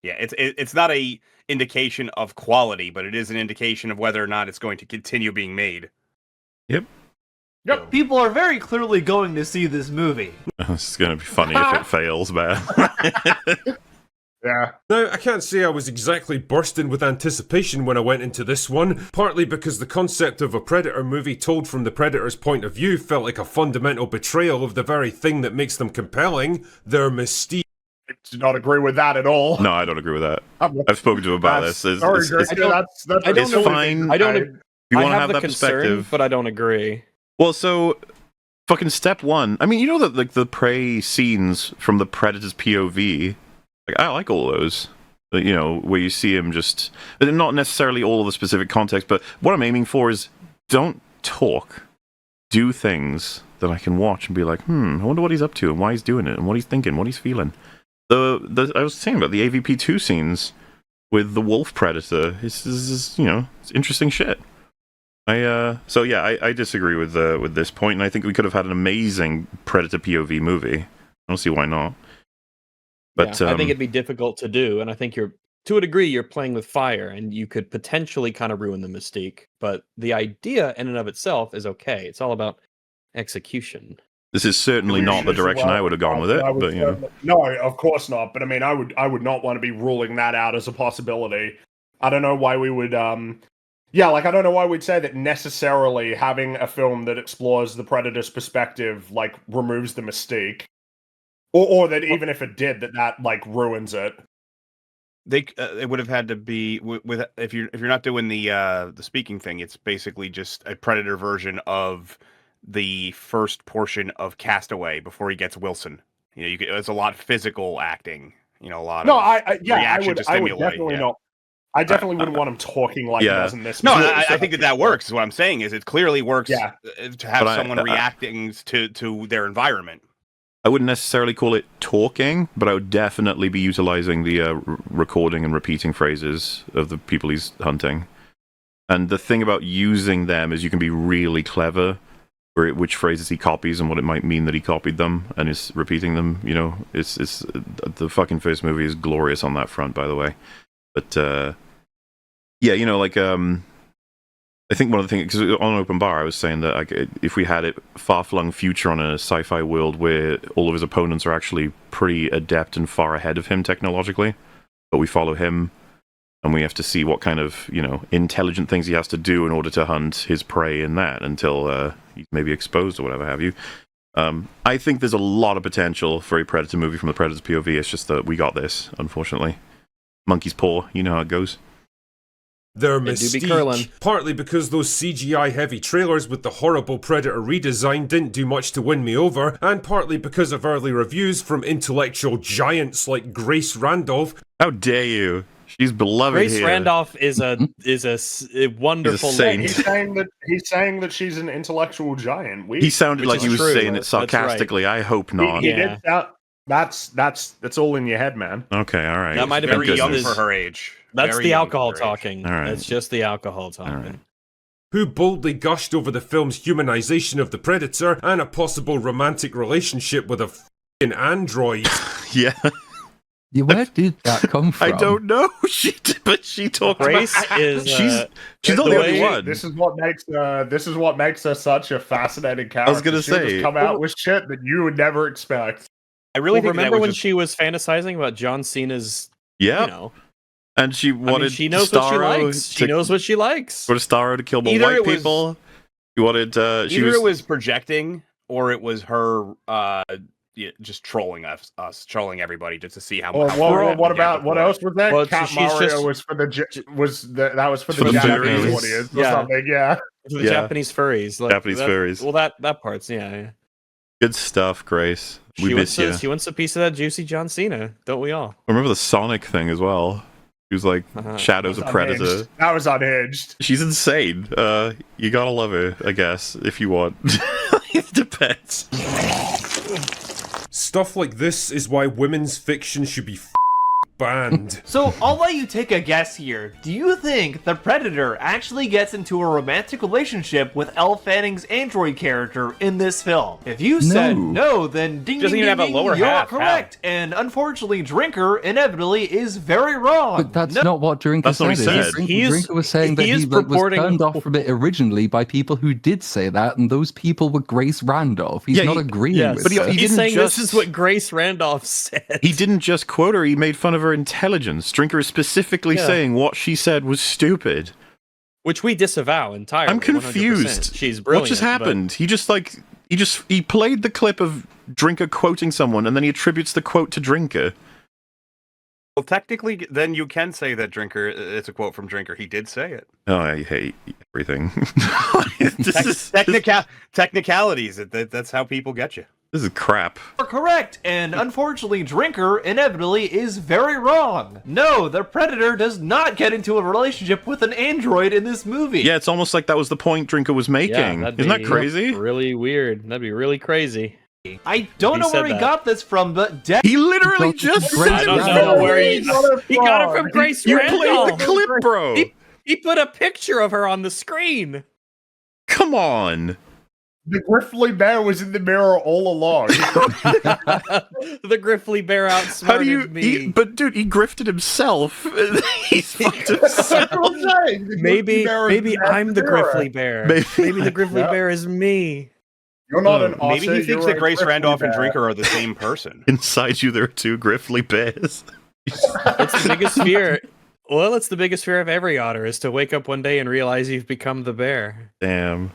Yeah, it's not a indication of quality, but it is an indication of whether or not it's going to continue being made. Yep. People are very clearly going to see this movie. This is going to be funny if it fails, man. Yeah. Now, I can't say I was exactly bursting with anticipation when I went into this one, partly because the concept of a Predator movie told from the Predator's point of view felt like a fundamental betrayal of the very thing that makes them compelling, their mystique. I do not agree with that at all. No, I don't agree with that. I've spoken to him about this. It's fine. I don't. You I want to have have the that concern, perspective, but I don't agree. Well, so fucking step one. I mean, you know that like the prey scenes from the Predator's POV. Like, I like all those. You know, where you see him just not necessarily all of the specific context, but what I'm aiming for is don't talk, do things that I can watch and be like, I wonder what he's up to and why he's doing it and what he's thinking, what he's feeling. I was saying about the AVP2 scenes with the wolf predator. This is you know, it's interesting shit. I disagree with this point, and I think we could have had an amazing Predator POV movie. I don't see why not. But I think it'd be difficult to do, and I think to a degree you're playing with fire, and you could potentially kind of ruin the mystique. But the idea in and of itself is okay. It's all about execution. This is certainly not the direction I would have gone with it, but you know. No, of course not. But I mean, I would not want to be ruling that out as a possibility. I don't know why we would. I don't know why we'd say that necessarily having a film that explores the Predator's perspective like removes the mystique, or that even if it did, that like ruins it. It would have had to be with if you're not doing the speaking thing, it's basically just a Predator version of the first portion of Castaway before he gets Wilson. You know, it's a lot of physical acting. You know, a lot of reaction to stimuli. Definitely not. I definitely wouldn't want him talking like he does in this. No, movie. I think that works. Is what I'm saying is it clearly works to have someone reacting to their environment. I wouldn't necessarily call it talking, but I would definitely be utilizing the recording and repeating phrases of the people he's hunting. And the thing about using them is you can be really clever for which phrases he copies and what it might mean that he copied them and is repeating them. You know, it's the fucking first movie is glorious on that front, by the way. But you know, like I think one of the things, because on Open Bar I was saying that like, if we had it far-flung future on a sci-fi world where all of his opponents are actually pretty adept and far ahead of him technologically, but we follow him and we have to see what kind of, you know, intelligent things he has to do in order to hunt his prey in that until he's maybe exposed or whatever have you. I think there's a lot of potential for a Predator movie from the Predator's POV. It's just that we got this, unfortunately. Monkey's paw, you know how it goes. their They do be curling. mystique, partly because those CGI-heavy trailers with the horrible Predator redesign didn't do much to win me over, and partly because of early reviews from intellectual giants like Grace Randolph. How dare you? She's beloved Grace here. Randolph is a wonderful He's a saint. lady. He's saying that she's an intellectual giant. He sounded Which like he is was true. saying it That's right. sarcastically. I hope not. He Yeah. did sound, that's all in your head, man. Okay, all right. That might have Thank Very young goodness. for her age. That's Very the young alcohol for her age. talking. All right. That's just the alcohol talking. right. who boldly gushed over the film's humanization of the Predator and a possible romantic relationship with a f***ing android. Yeah, Yeah, where did that come from? I don't know. But she talked Grace about. is She's not the the way- only one. This is what makes her such a fascinating character. was gonna She'll just say- come out with shit that you would never expect. I really well, think that remember was when just- she was fantasizing about John Cena's, Yeah, you know, and she I wanted mean, she knows what she Starro likes. She knows what she likes. wanted Starro to kill more Either white it was- people. She wanted. She either was. it was projecting or it was her just trolling us, trolling everybody just to see how. Or how what, far what, we get about what before. else was there? Well, Cat she's Mario just- was for that was for For the the Japanese furries. audience or Yeah. something. Yeah. For the Yeah. Japanese furries. Like, Japanese that- furries. Well, that part's, yeah. Good stuff, Grace. We She miss you. wants, she wants a piece of that juicy John Cena, don't we all? Remember the Sonic thing as well? He was like Uh-huh. Shadows of Predator. Unhinged. That was unhinged. She's insane. You gotta love her, I guess, if you want. It depends. Stuff like this is why women's fiction should be banned. So, I'll let you take a guess here. Do you think the Predator actually gets into a romantic relationship with Elle Fanning's android character in this film? If you said no, then ding Doesn't ding, even ding, have a ding, lower you're half, correct. And unfortunately, Drinker inevitably is very wrong. But that's No- not what Drinker That's not said. what he is said. it? He is- Drinker was saying that he is he was purporting- turned off from it originally by people who did say that, and those people were Grace Randolph. He's Yeah, not he- agreeing Yes. with But he that. He's didn't saying just- this is what Grace Randolph said. He didn't just quote her, he made fun of her intelligence. Drinker is specifically Yeah. saying what she said was stupid. Which we disavow entirely. I'm 100%. confused. She's brilliant. What just but- happened? He played the clip of Drinker quoting someone and then he attributes the quote to Drinker. Well, technically, then you can say that Drinker. It's a quote from Drinker. He did say it. Oh, I hate everything. This Technicalities. That's how people get you. is crap. You're correct, and unfortunately, Drinker inevitably is very wrong. No, the Predator does not get into a relationship with an android in this movie. Yeah, it's almost like that was the point Drinker was making. Yeah, that'd Isn't that be crazy? Really weird. That'd be really crazy. I don't He know where said he that. got this from, but He literally He got just it said from I it. don't Grace know Randolph. where he got it from Grace You Randolph. played the clip, bro. He put a picture of her on the screen. Come on. The Griffly Bear was in the mirror all along. The Griffly Bear outsmarted How do you? me. But dude, he grifted himself. He's fucked himself. That's what I'm saying. The maybe Griffly Bear is maybe in I'm the the mirror. Griffly Bear. Maybe- Maybe the Griffly Yeah. Bear is me. You're not an Maybe otter, he thinks you're that a Grace Griffly Randolph and Bear. Drinker are the same person. Inside you, there are two Griffly bears. It's the biggest fear. Well, it's the biggest fear of every otter is to wake up one day and realize you've become the bear. Damn.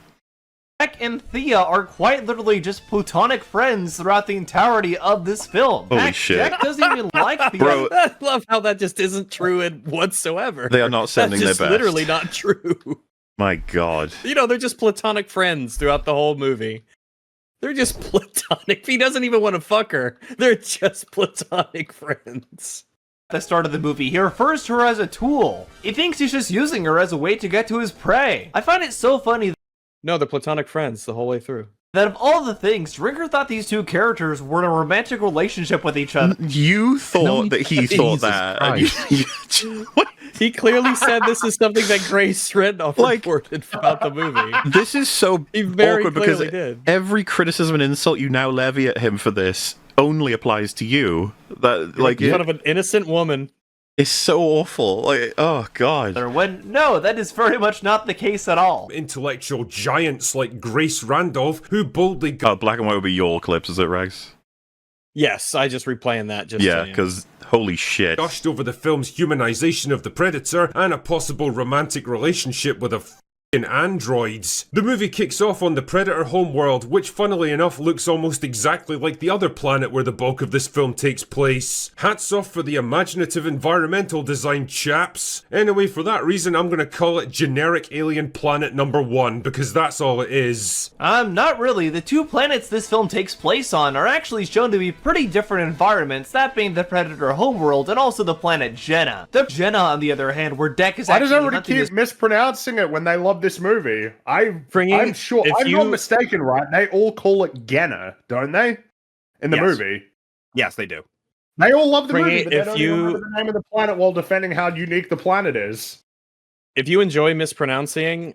Jack and Thea are quite literally just platonic friends throughout the entirety of this film. Holy Heck, shit. Jack doesn't even like Thea. Bro, I love how that just isn't true whatsoever. they are not sending That's their just best. literally not true. My God. You know, they're just platonic friends throughout the whole movie. They're just platonic. He doesn't even want to fuck her. They're just platonic friends. At the start of the movie, he refers to her as a tool. He thinks he's just using her as a way to get to his prey. I find it so funny No, they're platonic friends the whole way through. that of all the things, Drinker thought these two characters were in a romantic relationship with each other. You thought that he thought Jesus that. and What? He clearly said this is something that Grace Randolph Like- reported throughout the movie. This is so He very awkward because clearly did. every criticism and insult you now levy at him for this only applies to you. That like In front of an innocent woman. it's so awful. Like, oh God. When no, that is very much not the case at all. Intellectual giants like Grace Randolph, who boldly Oh, black and white would be your clips, is it, Rags? Yes, I just replaying that. Just Yeah, so you know. because holy shit. gushed over the film's humanization of the Predator and a possible romantic relationship with a f***ing androids. The movie kicks off on the Predator homeworld, which funnily enough looks almost exactly like the other planet where the bulk of this film takes place. Hats off for the imaginative environmental design, chaps. Anyway, for that reason, I'm gonna call it generic alien planet number 1, because that's all it is. Not really. The two planets this film takes place on are actually shown to be pretty different environments, that being the Predator homeworld and also the planet Jenna. The Jenna, on the other hand, where Deck is Why does actually everybody keep mispronouncing it when they love this movie? I'm sure, I'm not mistaken, right? They all call it Genna, don't they? In the movie. Yes, they do. They all love the movie, but they don't even remember the name of the planet while defending how unique the planet is. If you enjoy mispronouncerating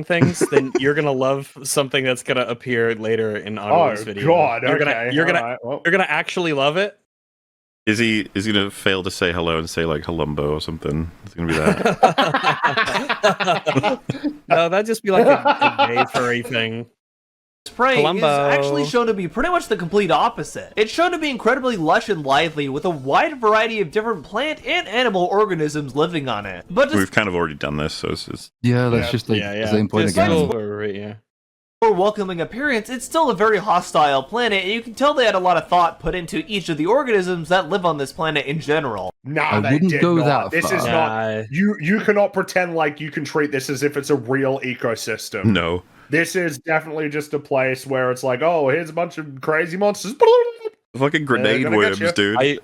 things, then you're gonna love something that's gonna appear later in Otterly's video. Oh God! You're gonna actually love it. Is he gonna fail to say hello and say like Halumbo or something? It's gonna be that. No, that'd just be like a gay furry thing. Prey is actually shown to be pretty much the complete opposite. It's shown to be incredibly lush and lively, with a wide variety of different plant and animal organisms living on it. But we've kind of already done this, so it's just... Yeah, that's just the same point again. For welcoming appearance, it's still a very hostile planet, and you can tell they had a lot of thought put into each of the organisms that live on this planet in general. Nah, they did not. This is not... You cannot pretend like you can treat this as if it's a real ecosystem. No. This is definitely just a place where it's like, oh, here's a bunch of crazy monsters. Fucking grenade worms, dude.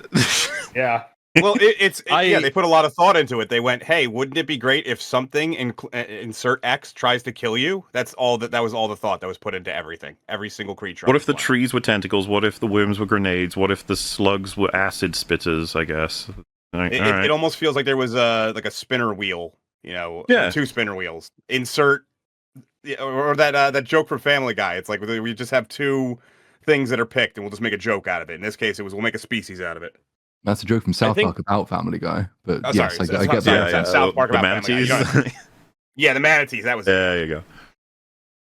Yeah. Well, they put a lot of thought into it. They went, hey, wouldn't it be great if something insert X tries to kill you? That was all the thought that was put into everything. Every single creature. What if the trees were tentacles? What if the worms were grenades? What if the slugs were acid spitters, I guess? It almost feels like there was like a spinner wheel, two spinner wheels. Insert or that joke from Family Guy. It's like we just have two things that are picked and we'll just make a joke out of it. In this case, it was we'll make a species out of it. That's a joke from South Park about Family Guy, but I get that. South Park the about manatees. Family Guy. Yeah, the manatees. That was it. There you go.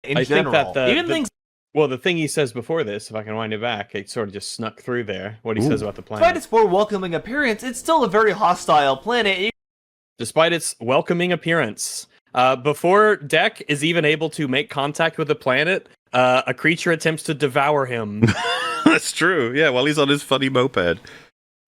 In general, the thing he says before this, if I can wind it back, it sort of just snuck through there. What he says about the planet. Despite its more welcoming appearance, it's still a very hostile planet. Despite its welcoming appearance. Before Deck is even able to make contact with the planet, a creature attempts to devour him. That's true. Yeah, while he's on his funny moped.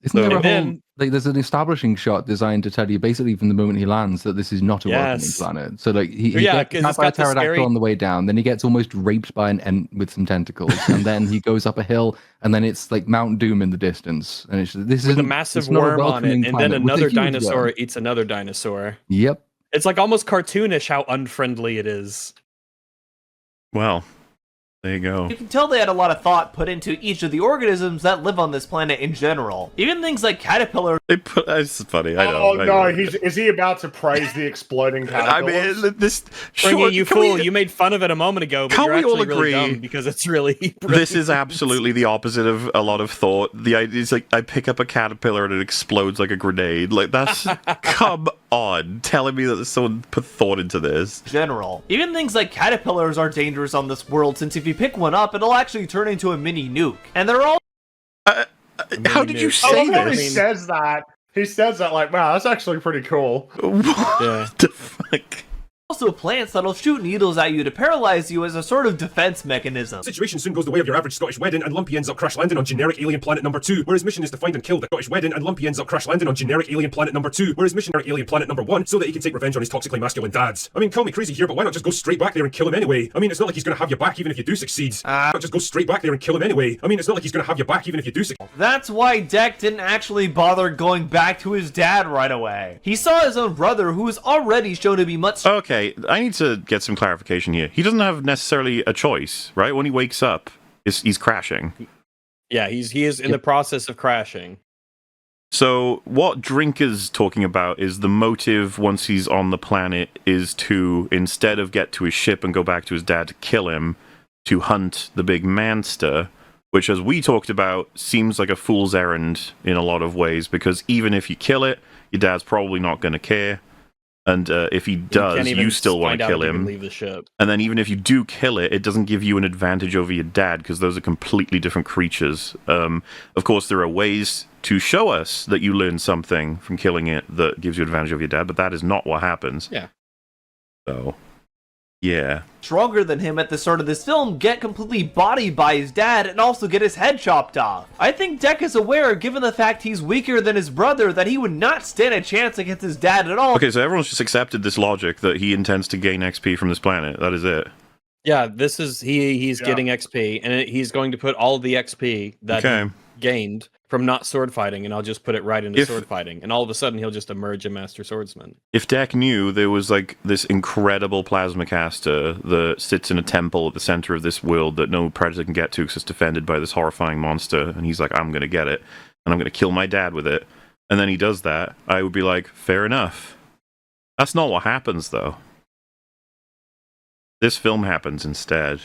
Isn't there a whole, there's an establishing shot designed to tell you basically from the moment he lands that this is not a welcoming planet. So like he gets attacked by a pterodactyl on the way down, then he gets almost raped by an ant with some tentacles, and then he goes up a hill, and then it's like Mount Doom in the distance, and this is a massive worm on it, and then another dinosaur eats another dinosaur. Yep. It's like almost cartoonish how unfriendly it is. Well, there you go. You can tell they had a lot of thought put into each of the organisms that live on this planet in general. Even things like caterpillars. It's funny. I know. Oh no, is he about to praise the exploding caterpillars? I mean, this. You fool! You made fun of it a moment ago, but you're actually really dumb because it's really. This is absolutely the opposite of a lot of thought. The idea is like I pick up a caterpillar and it explodes like a grenade. Like that's come on, telling me that someone put thought into this. General. Even things like caterpillars are dangerous on this world, since if you pick one up, it'll actually turn into a mini nuke, and they're all. How did you say this? He says that. He says that like, wow, that's actually pretty cool. What the fuck? Also plants that'll shoot needles at you to paralyze you as a sort of defense mechanism. The situation soon goes the way of your average Scottish wedding, and Lumpy ends up crash landing on generic alien planet number 2, where his mission is to find and kill the Scottish wedding, and Lumpy ends up crash landing on generic alien planet number 2, where his mission is alien planet number 1, so that he can take revenge on his toxically masculine dads. I mean, call me crazy here, but why not just go straight back there and kill him anyway? I mean, it's not like he's gonna have your back even if you do succeed. Why not just go straight back there and kill him anyway? I mean, it's not like he's gonna have your back even if you do succeed. That's why Deck didn't actually bother going back to his dad right away. He saw his own brother, who was already shown to be much. Okay, I need to get some clarification here. He doesn't have necessarily a choice, right? When he wakes up, he's crashing. Yeah, he is in the process of crashing. So what Drinker's talking about is the motive once he's on the planet is to, instead of get to his ship and go back to his dad to kill him, to hunt the big manster, which as we talked about, seems like a fool's errand in a lot of ways, because even if you kill it, your dad's probably not going to care. And if he does, you still want to kill him. Leave the ship. And then even if you do kill it, it doesn't give you an advantage over your dad, because those are completely different creatures. Of course, there are ways to show us that you learn something from killing it that gives you an advantage over your dad, but that is not what happens. Yeah. So Yeah. stronger than him at the start of this film get completely bodied by his dad and also get his head chopped off. I think Deck is aware, given the fact he's weaker than his brother, that he would not stand a chance against his dad at all. Okay, so everyone's just accepted this logic that he intends to gain XP from this planet. That is it. Yeah, this is he's getting XP, and he's going to put all the XP that he gained from not sword fighting, and I'll just put it right into sword fighting, and all of a sudden he'll just emerge a master swordsman. If Deck knew there was like this incredible plasma caster that sits in a temple at the center of this world that no predator can get to because it's defended by this horrifying monster, and he's like, I'm gonna get it, and I'm gonna kill my dad with it, and then he does that, I would be like, fair enough. That's not what happens, though. This film happens instead.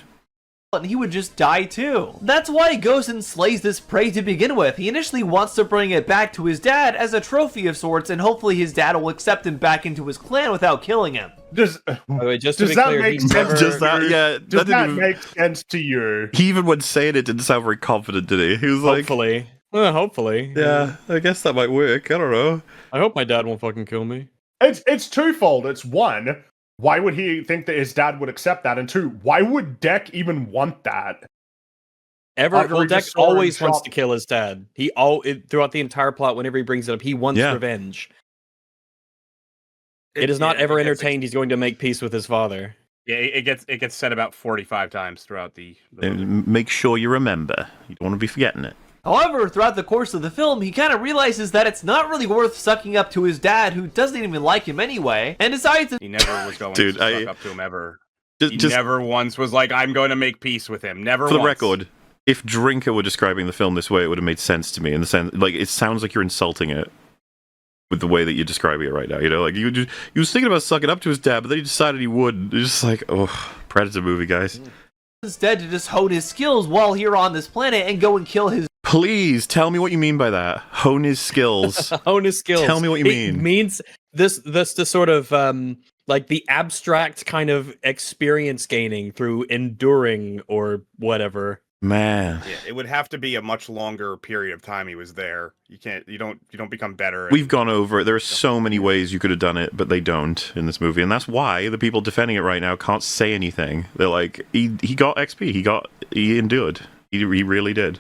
And he would just die too. That's why he goes and slays this prey to begin with. He initially wants to bring it back to his dad as a trophy of sorts, and hopefully his dad will accept him back into his clan without killing him. Does that make sense? Does that make sense to you? He even when saying it didn't sound very confident, did he? He was like, hopefully. Hopefully. Yeah, I guess that might work. I don't know. I hope my dad won't fucking kill me. It's twofold. It's one, why would he think that his dad would accept that? And two, why would Deck even want that? Deck always wants to kill his dad. Throughout the entire plot, whenever he brings it up, he wants revenge. It is not ever entertained he's going to make peace with his father. Yeah, it gets said about 45 times throughout the make sure you remember. You don't want to be forgetting it. However, throughout the course of the film, he kind of realizes that it's not really worth sucking up to his dad, who doesn't even like him anyway, and decides to... He never was going to suck up to him ever. He never once was like, I'm going to make peace with him. Never For once. the record, if Drinker were describing the film this way, it would have made sense to me, in the sense, like, it sounds like you're insulting it with the way that you're describing it right now, you know? Like, he was thinking about sucking up to his dad, but then he decided he wouldn't. It's just like, oh, Predator movie, guys. Instead to just hone his skills while here on this planet and go and kill his... Please, tell me what you mean by that. Hone his skills. Hone his skills. Tell me what you mean. It means this the sort of, like the abstract kind of experience gaining through enduring or whatever. Man. Yeah, it would have to be a much longer period of time he was there. You don't become better. We've gone over it. There are so many ways you could have done it, but they don't in this movie, and that's why the people defending it right now can't say anything. They're like, he got XP, he endured. He really did.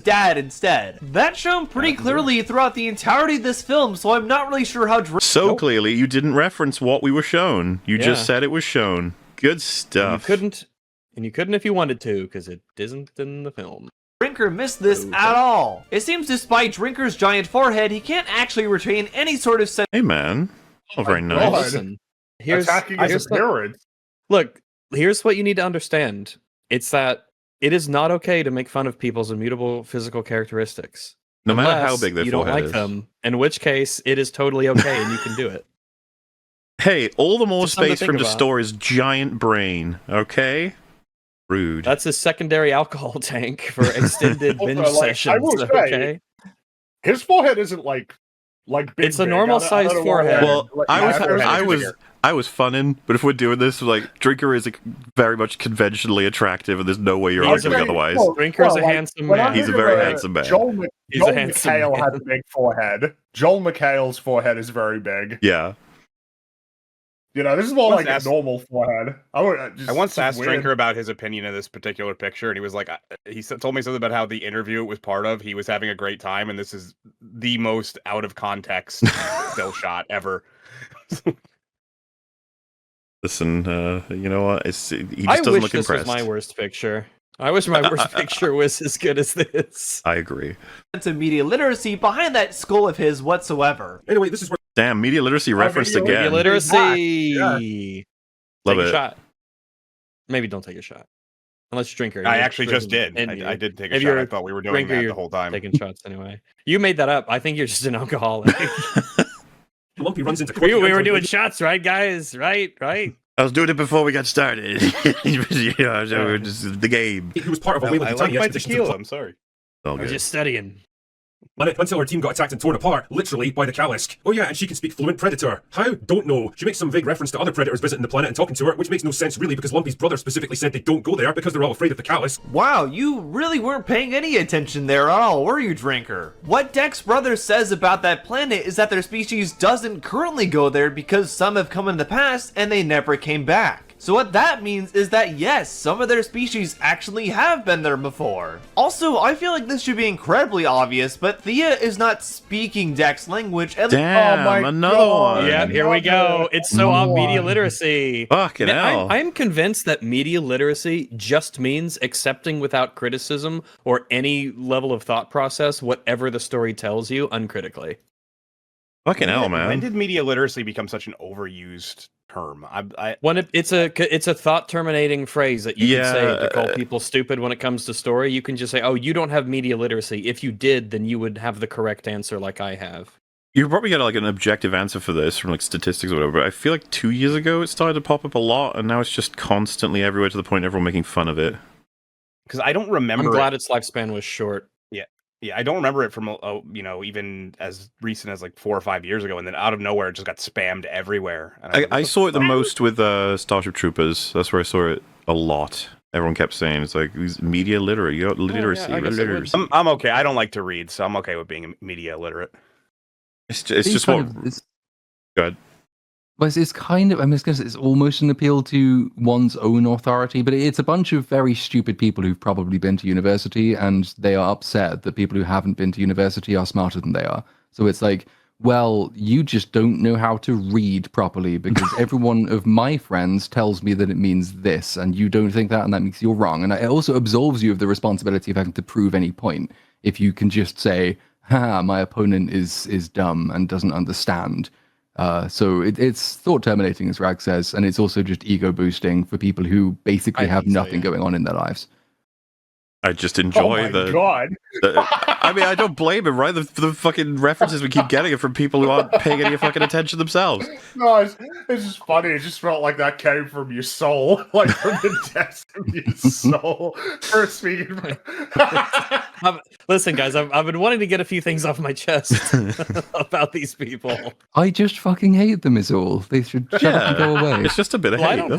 Dad instead. That's shown pretty clearly throughout the entirety of this film, so I'm not really sure how... Clearly, you didn't reference what we were shown. You just said it was shown. Good stuff. And you couldn't if you wanted to, because it isn't in the film. Drinker missed this at all. It seems despite Drinker's giant forehead, he can't actually retain any sort of sense... Hey man. Oh, very nice. Listen, here's his appearance. Look, here's what you need to understand. It's that it is not okay to make fun of people's immutable physical characteristics. No matter how big their you don't forehead like is. them, in which case it is totally okay and you can do it. Hey, all the more Just something to space for him to think about. store his giant brain, okay? Rude. That's his secondary alcohol tank for extended Also, binge like, I sessions. will say, Okay, his forehead isn't like big. It's a normal sized forehead. Well, I was bigger. I was funning, but if we're doing this, like, Drinker is very much conventionally attractive, and there's no way you're He's arguing a- otherwise. Drinker's a handsome man. He's a very handsome man. Joel He's a handsome McHale man. had a big forehead. Joel McHale's forehead is very big. Yeah. You know, this is more Once like asked- a normal forehead. I once asked weird. Drinker about his opinion of this particular picture, and he was like, told me something about how the interview it was part of, he was having a great time, and this is the most out of context still shot ever. Listen, you know what? He just I doesn't wish look this impressed. was my worst picture. I wish my worst picture was as good as this. I agree. of media literacy behind that skull of his whatsoever. Anyway, this is where... Damn, media literacy referenced media again. Literacy. Love Take it. a shot. Maybe don't take a shot. Unless you're Drinker. I You're actually just prison, did. and I did take a if shot. you're I thought we were doing Drinker, that you're the whole time. taking shots anyway. You made that up. I think you're just an alcoholic. Lumpy runs into... we were doing shots, right, guys? Right? I was doing it before we got started. You know, so we're just the game. He was part of a whale I at the like tiny my expedition to the tequila. top I'm sorry. All I was good. just studying. planet until our team got attacked and torn apart, literally, by the Kalisk. Oh yeah, and she can speak fluent Predator. How? Don't know. She makes some vague reference to other Predators visiting the planet and talking to her, which makes no sense really because Lumpy's brother specifically said they don't go there because they're all afraid of the Kalisk. Wow, you really weren't paying any attention there at all, were you, Drinker? What Deck's brother says about that planet is that their species doesn't currently go there because some have come in the past and they never came back. So what that means is that yes, some of their species actually have been there before. Also, I feel like this should be incredibly obvious, but Thea is not speaking Deck's language. And Damn, another one. Yeah, here we go. It's so on media literacy. Fucking hell. I'm convinced that media literacy just means accepting without criticism or any level of thought process whatever the story tells you uncritically. Fucking hell, man. When did media literacy become such an overused term? It's a thought terminating phrase that you can say to call people stupid when it comes to story. You can just say, "Oh, you don't have media literacy." If you did, then you would have the correct answer, like I have. You probably get like an objective answer for this from like statistics or whatever. But I feel like 2 years ago it started to pop up a lot, and now it's just constantly everywhere to the point everyone making fun of it. Because I don't remember. I'm glad its lifespan was short. Yeah, I don't remember it from even as recent as like 4 or 5 years ago, and then out of nowhere it just got spammed everywhere. And I saw it the most with Starship Troopers. That's where I saw it a lot. Everyone kept saying it's like media literate. You got literacy. Literacy. I'm okay. I don't like to read, so I'm okay with being media illiterate. It's just what. Go ahead. Well, it's kind of, I mean, it's almost an appeal to one's own authority, but it's a bunch of very stupid people who've probably been to university, and they are upset that people who haven't been to university are smarter than they are. So it's like, well, you just don't know how to read properly, because every one of my friends tells me that it means this, and you don't think that, and that means you're wrong. And it also absolves you of the responsibility of having to prove any point. If you can just say, my opponent is dumb and doesn't understand. So it's thought terminating, as Rag says, and it's also just ego boosting for people who basically have nothing going on in their lives. I just enjoy God. I mean, I don't blame him, right? The fucking references we keep getting are from people who aren't paying any fucking attention themselves. No, it's just funny. It just felt like that came from your soul, like from the depths of your soul. For speaking. Listen, guys, I've been wanting to get a few things off my chest about these people. I just fucking hate them, is all. They should shut up and go away. It's just a bit of hate. I don't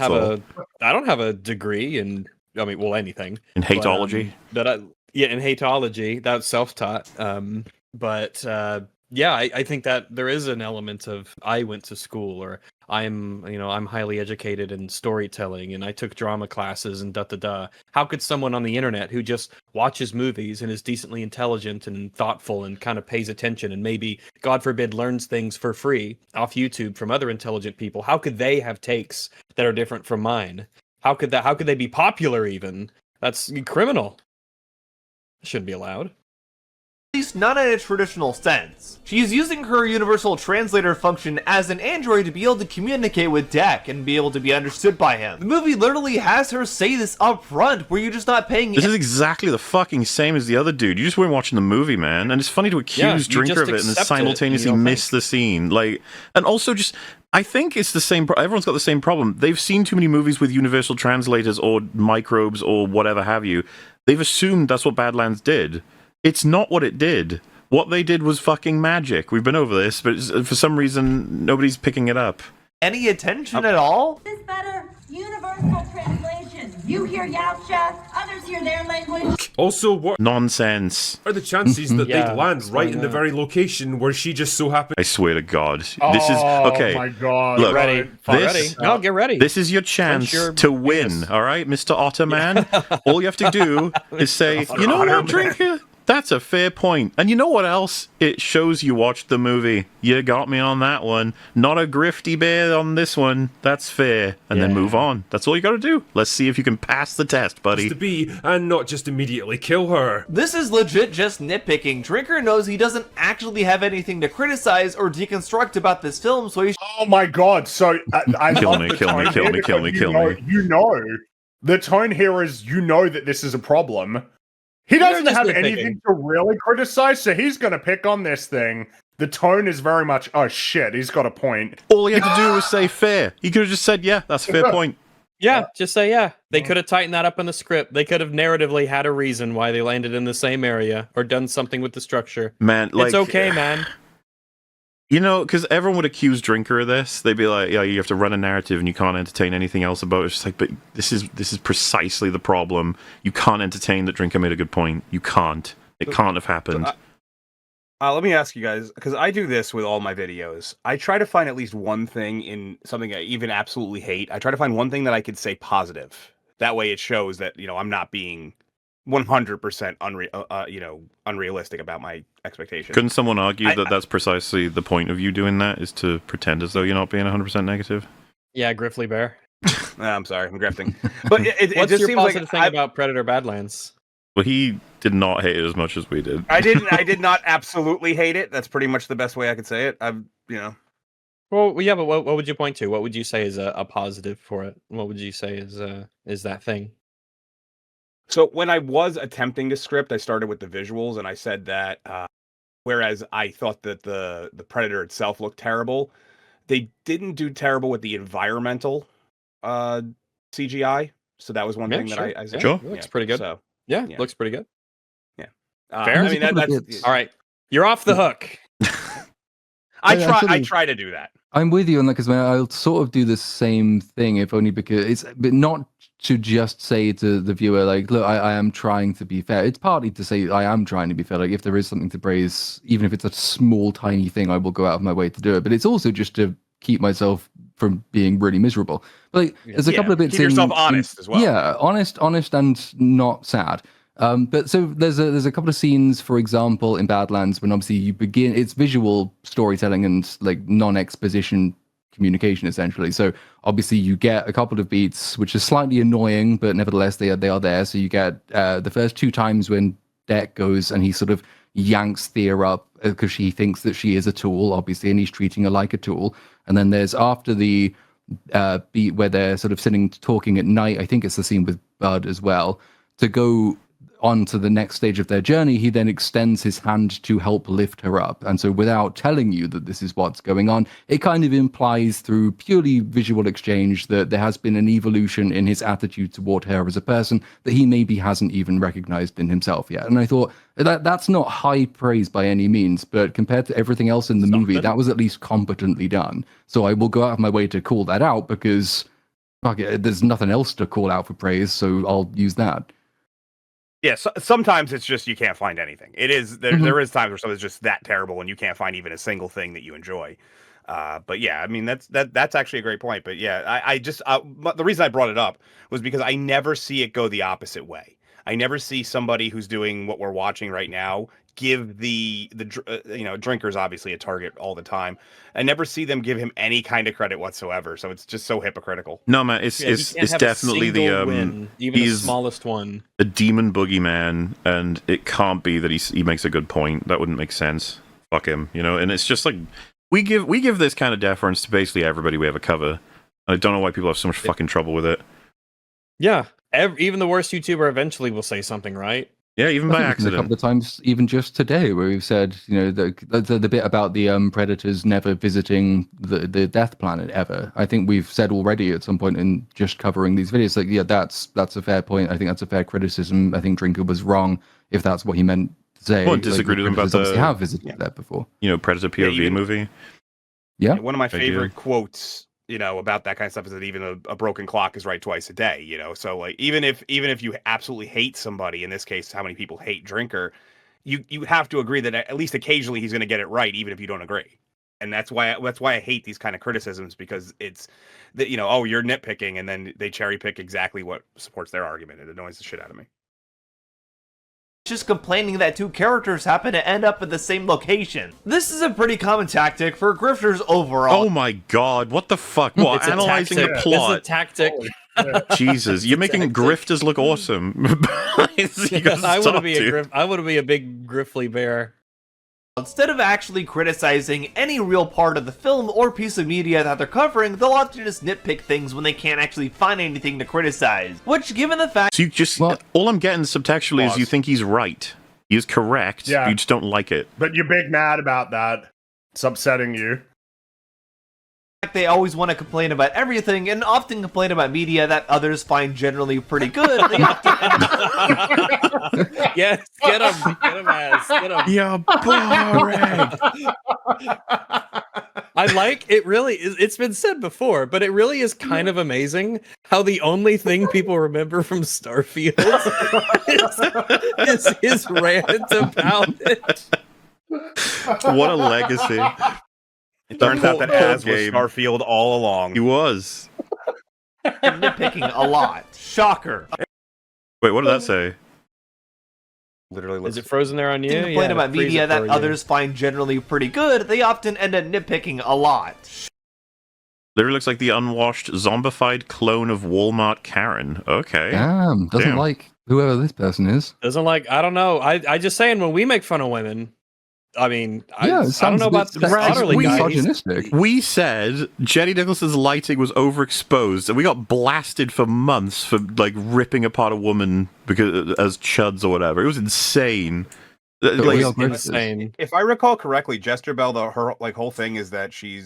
have a degree in. I mean, well, anything. In hateology? In hateology. That's self-taught. I think that there is an element of I went to school, or I'm highly educated in storytelling, and I took drama classes and da-da-da. How could someone on the internet who just watches movies and is decently intelligent and thoughtful and kind of pays attention and maybe, God forbid, learns things for free off YouTube from other intelligent people, how could they have takes that are different from mine? How could they be popular even? That's criminal. Shouldn't be allowed. At least not in a traditional sense. She's using her universal translator function as an android to be able to communicate with Deck and be able to be understood by him. The movie literally has her say this up front, where you're just not paying. This is exactly the fucking same as the other dude. You just weren't watching the movie, man. And it's funny to accuse Drinker of it and then simultaneously miss the scene. And also just, I think it's the same. Everyone's got the same problem. They've seen too many movies with universal translators or microbes or whatever have you. They've assumed that's what Badlands did. It's not what it did. What they did was fucking magic. We've been over this, but for some reason, nobody's picking it up. Any attention at all? This better universal translation. You hear Yautja, others hear their language. Also, what nonsense are the chances that they'd land right in the very location where she just so happened? I swear to God, this is okay. Oh my God! Look, get ready. This is your chance to win. All right, Mr. Otterman. All you have to do is say, you know what, Drinker? That's a fair point. And you know what else? It shows you watched the movie. You got me on that one. Not a grifty bear on this one. That's fair. And then move on. That's all you gotta do. Let's see if you can pass the test, buddy. To be, and not just immediately kill her. This is legit just nitpicking. Drinker knows he doesn't actually have anything to criticize or deconstruct about this film, so he's... Oh my God, so I kill love me, the kill me, tone kill here me, kill me, because kill me. You know, the tone here is that this is a problem. He doesn't have anything to really criticize, so he's going to pick on this thing. The tone is very much, oh shit, he's got a point. All he had to do was say fair. He could have just said, yeah, that's a fair point. Yeah, just say yeah. They could have tightened that up in the script. They could have narratively had a reason why they landed in the same area or done something with the structure. Man, it's okay, man. You know, because everyone would accuse Drinker of this. They'd be like, yeah, you have to run a narrative and you can't entertain anything else about it. It's just like, but this is precisely the problem. You can't entertain that Drinker made a good point. You can't. It can't have happened. Let me ask you guys, because I do this with all my videos. I try to find at least one thing in something I even absolutely hate. I try to find one thing that I could say positive. That way it shows that, I'm not being 100% unrealistic about my expectations. Couldn't someone argue that that's precisely the point of you doing that, is to pretend as though you're not being 100% negative? Yeah, Griffly Bear. I'm sorry, I'm grifting. But it What's just your seems positive like thing about Predator Badlands? Well, he did not hate it as much as we did. I did not absolutely hate it. That's pretty much the best way I could say it. Well, yeah, but what would you point to? What would you say is a positive for it? What would you say is that thing? So when I was attempting to script, I started with the visuals, and I said that whereas I thought that the Predator itself looked terrible, they didn't do terrible with the environmental CGI. So that was one thing that I said. Sure. Looks pretty good. So yeah, looks pretty good. Yeah. Fair. I mean, that's all right. You're off the hook. I try to do that. I'm with you on that because I'll sort of do the same thing, if only because but not to just say to the viewer, like, look, I am trying to be fair. It's partly to say I am trying to be fair. Like, if there is something to praise, even if it's a small, tiny thing, I will go out of my way to do it. But it's also just to keep myself from being really miserable. But like, there's a couple of bits. Keep yourself honest as well. Yeah, honest, and not sad. But so there's a couple of scenes, for example, in Badlands when obviously you begin. It's visual storytelling and like non-exposition communication essentially. So obviously you get a couple of beats which are slightly annoying, but nevertheless they are there. So you get the first two times when Deck goes and he sort of yanks Thea up because he thinks that she is a tool, obviously, and he's treating her like a tool. And then there's after the beat where they're sort of sitting talking at night. I think it's the scene with Bud as well. To go on to the next stage of their journey, he then extends his hand to help lift her up. And so without telling you that this is what's going on, it kind of implies through purely visual exchange that there has been an evolution in his attitude toward her as a person that he maybe hasn't even recognized in himself yet. And I thought that's not high praise by any means, but compared to everything else in the movie, that was at least competently done. So I will go out of my way to call that out because fuck it, there's nothing else to call out for praise, so I'll use that. Yeah, so, sometimes it's just you can't find anything. It is there is times where something's just that terrible and you can't find even a single thing that you enjoy. But yeah, I mean that's actually a great point. But yeah, I just the reason I brought it up was because I never see it go the opposite way. I never see somebody who's doing what we're watching right now give the drinkers obviously a target all the time. I never see them give him any kind of credit whatsoever. So it's just so hypocritical. No, man, it's definitely the win, even the smallest one. A demon boogeyman, and it can't be that he makes a good point. That wouldn't make sense. Fuck him, And it's just like we give this kind of deference to basically everybody we ever cover. I don't know why people have so much fucking trouble with it. Yeah, even the worst YouTuber eventually will say something, right? Yeah, even by accident. A couple of times, even just today, where we've said, the bit about the predators never visiting the death planet ever. I think we've said already at some point in just covering these videos, like, yeah, that's a fair point. I think that's a fair criticism. I think Drinker was wrong if that's what he meant to say. Well, disagreed with him about obviously have visited that before. Predator POV movie. Yeah, one of my favorite quotes. About that kind of stuff is that even a broken clock is right twice a day, So like even if you absolutely hate somebody, in this case, how many people hate Drinker, you have to agree that at least occasionally he's going to get it right, even if you don't agree. And that's why I hate these kind of criticisms, because it's that, oh, you're nitpicking, and then they cherry pick exactly what supports their argument. It annoys the shit out of me. Just complaining that two characters happen to end up at the same location. This is a pretty common tactic for grifters overall. Oh my god, what the fuck? What, analyzing the plot? It's a tactic. Jesus, you're making grifters look awesome. I want to be a big griffly bear. Instead of actually criticizing any real part of the film or piece of media that they're covering, they'll often just nitpick things when they can't actually find anything to criticize. Which, given the fact... So you just... all I'm getting subtextually is you think he's right. He is correct. Yeah. You just don't like it. But you're big mad about that. It's upsetting you. They always want to complain about everything, and often complain about media that others find generally pretty good. They often Yes, get him, ass, get him. You're boring. I like it. Really, it's been said before, but it really is kind of amazing how the only thing people remember from Starfield is his rant about it. What a legacy. It turns out that Az was Starfield all along. He was. Nitpicking a lot. Shocker. Wait, what did that say? Literally, Is it frozen there on you? Complain Yeah, about freeze media it that for you. others find generally pretty good, they often end up nitpicking a lot. Literally looks like the unwashed, zombified clone of Walmart Karen. Okay. Damn, doesn't like whoever this person is. Doesn't like, I don't know. I just saying, when we make fun of women, I mean, Yeah, I don't know about this Otterly guy. misogynistic. We said Jenny Nicholson's lighting was overexposed, and we got blasted for months for like ripping apart a woman because as chuds or whatever. It was insane. Like, insane. If I recall correctly, Jester Bell, her like whole thing is that she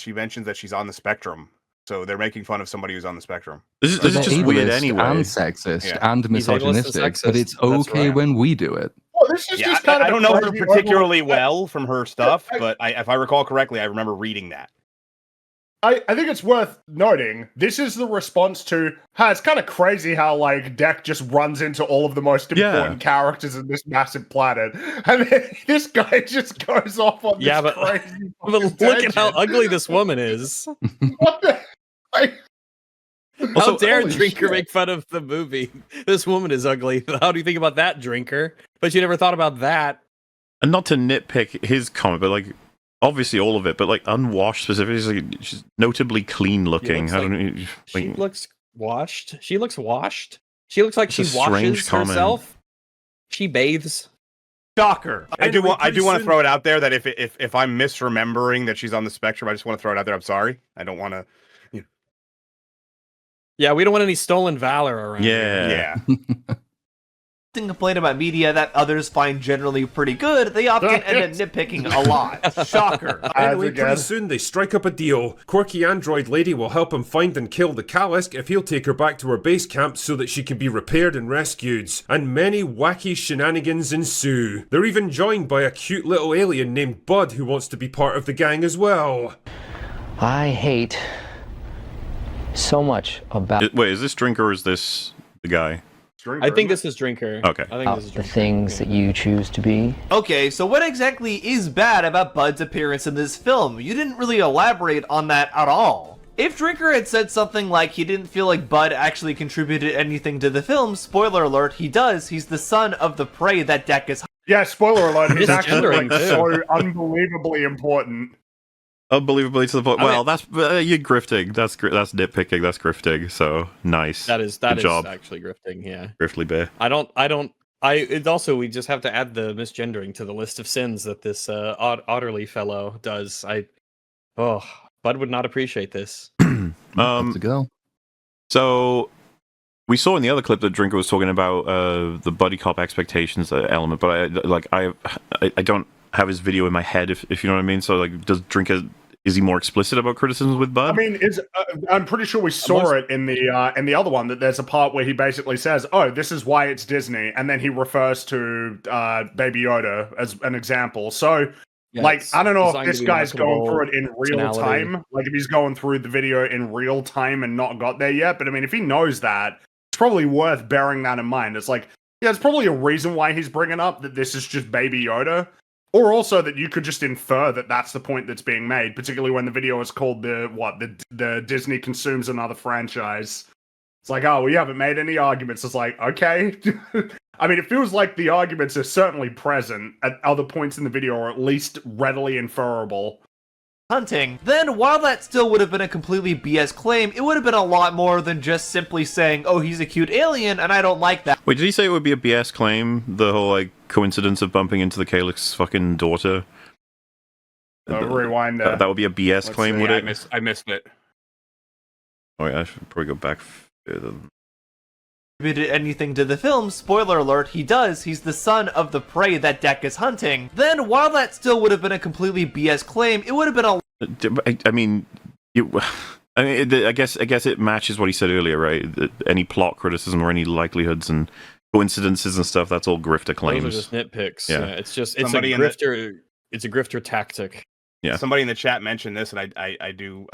mentions that she's on the spectrum. So they're making fun of somebody who's on the spectrum. This is just weird anyway. And sexist and misogynistic, but it's That's okay right. when we do it. Well, this is just kind I of don't know her crazy particularly overall- well from her stuff, but if I recall correctly, I remember reading that. I think it's worth noting, this is the response to, it's kind of crazy how, like, Deck just runs into all of the most important characters in this massive planet. And then this guy just goes off on this crazy but look at how ugly this woman is. What the... How dare holy Drinker shit. make fun of the movie? This woman is ugly. How do you think about that, Drinker? But you never thought about that. And not to nitpick his comment, but like obviously all of it, but like unwashed specifically, she's notably clean looking. looks How like- do you, She like, looks washed. She looks washed. She looks like It's she a strange washes comment. herself. She bathes. Shocker. I do want pretty to soon- throw it out there that if I'm misremembering that she's on the spectrum, I just want to throw it out there. I'm sorry. I don't want to. Yeah, we don't want any stolen valor around. yeah. Complain about media that others find generally pretty good, they often end up nitpicking a lot. Shocker. Anyway, pretty soon they strike up a deal. Quirky android lady will help him find and kill the Kalisk if he'll take her back to her base camp so that she can be repaired and rescued. And many wacky shenanigans ensue. They're even joined by a cute little alien named Bud who wants to be part of the gang as well. I hate so much about Wait, is this Drinker or is this the guy? I think this is Drinker. Okay. I think this is the Drinker. things that you choose to be. Okay, so what exactly is bad about Bud's appearance in this film? You didn't really elaborate on that at all. If Drinker had said something like he didn't feel like Bud actually contributed anything to the film, spoiler alert, he does. He's the son of the prey that Deck is. Yeah, spoiler alert, he's actually Misgendering, like, too. so unbelievably important. Unbelievably to the point. I Well, mean- that's you're grifting. That's nitpicking. That's grifting. So nice. That is Good job, actually grifting. Yeah. Griftly Bear. It's also, we just have to add the misgendering to the list of sins that this Otterly fellow does. Bud would not appreciate this. To go. So we saw in the other clip that Drinker was talking about the buddy cop expectations element, but I don't have his video in my head, if you know what I mean. So like, does Drinker, is he more explicit about criticisms with Bud? I mean, I'm pretty sure we saw it in the other one, that there's a part where he basically says, "Oh, this is why it's Disney," and then he refers to Baby Yoda as an example. So, Yeah, like, it's I don't know if designed to this be guy's going marketable through it in real personality. time, like if he's going through the video in real time and not got there yet. But I mean, if he knows that, it's probably worth bearing that in mind. It's like, yeah, it's probably a reason why he's bringing up that this is just Baby Yoda. Or also that you could just infer that that's the point that's being made, particularly when the video is called the Disney consumes another franchise. It's like, oh, we haven't made any arguments. It's like, okay. I mean, it feels like the arguments are certainly present at other points in the video, or at least readily inferable. Hunting, then while that still would have been a completely BS claim, it would have been a lot more than just simply saying, oh, he's a cute alien and I don't like that. Wait, did he say it would be a BS claim? The whole like coincidence of bumping into the Calyx's fucking daughter? Rewind That would be a BS claim, would it? I missed it. Oh yeah, I should probably go back further. Contributed anything to the film, spoiler alert, he does. He's the son of the prey that Deck is hunting. Then while that still would have been a completely BS claim, it would have been a I guess it matches what he said earlier, right? That any plot criticism or any likelihoods and coincidences and stuff, that's all grifter claims. Those are just nitpicks. Yeah. It's a Somebody in the- grifter. It's a grifter tactic. Yeah. Somebody in the chat mentioned this, and I do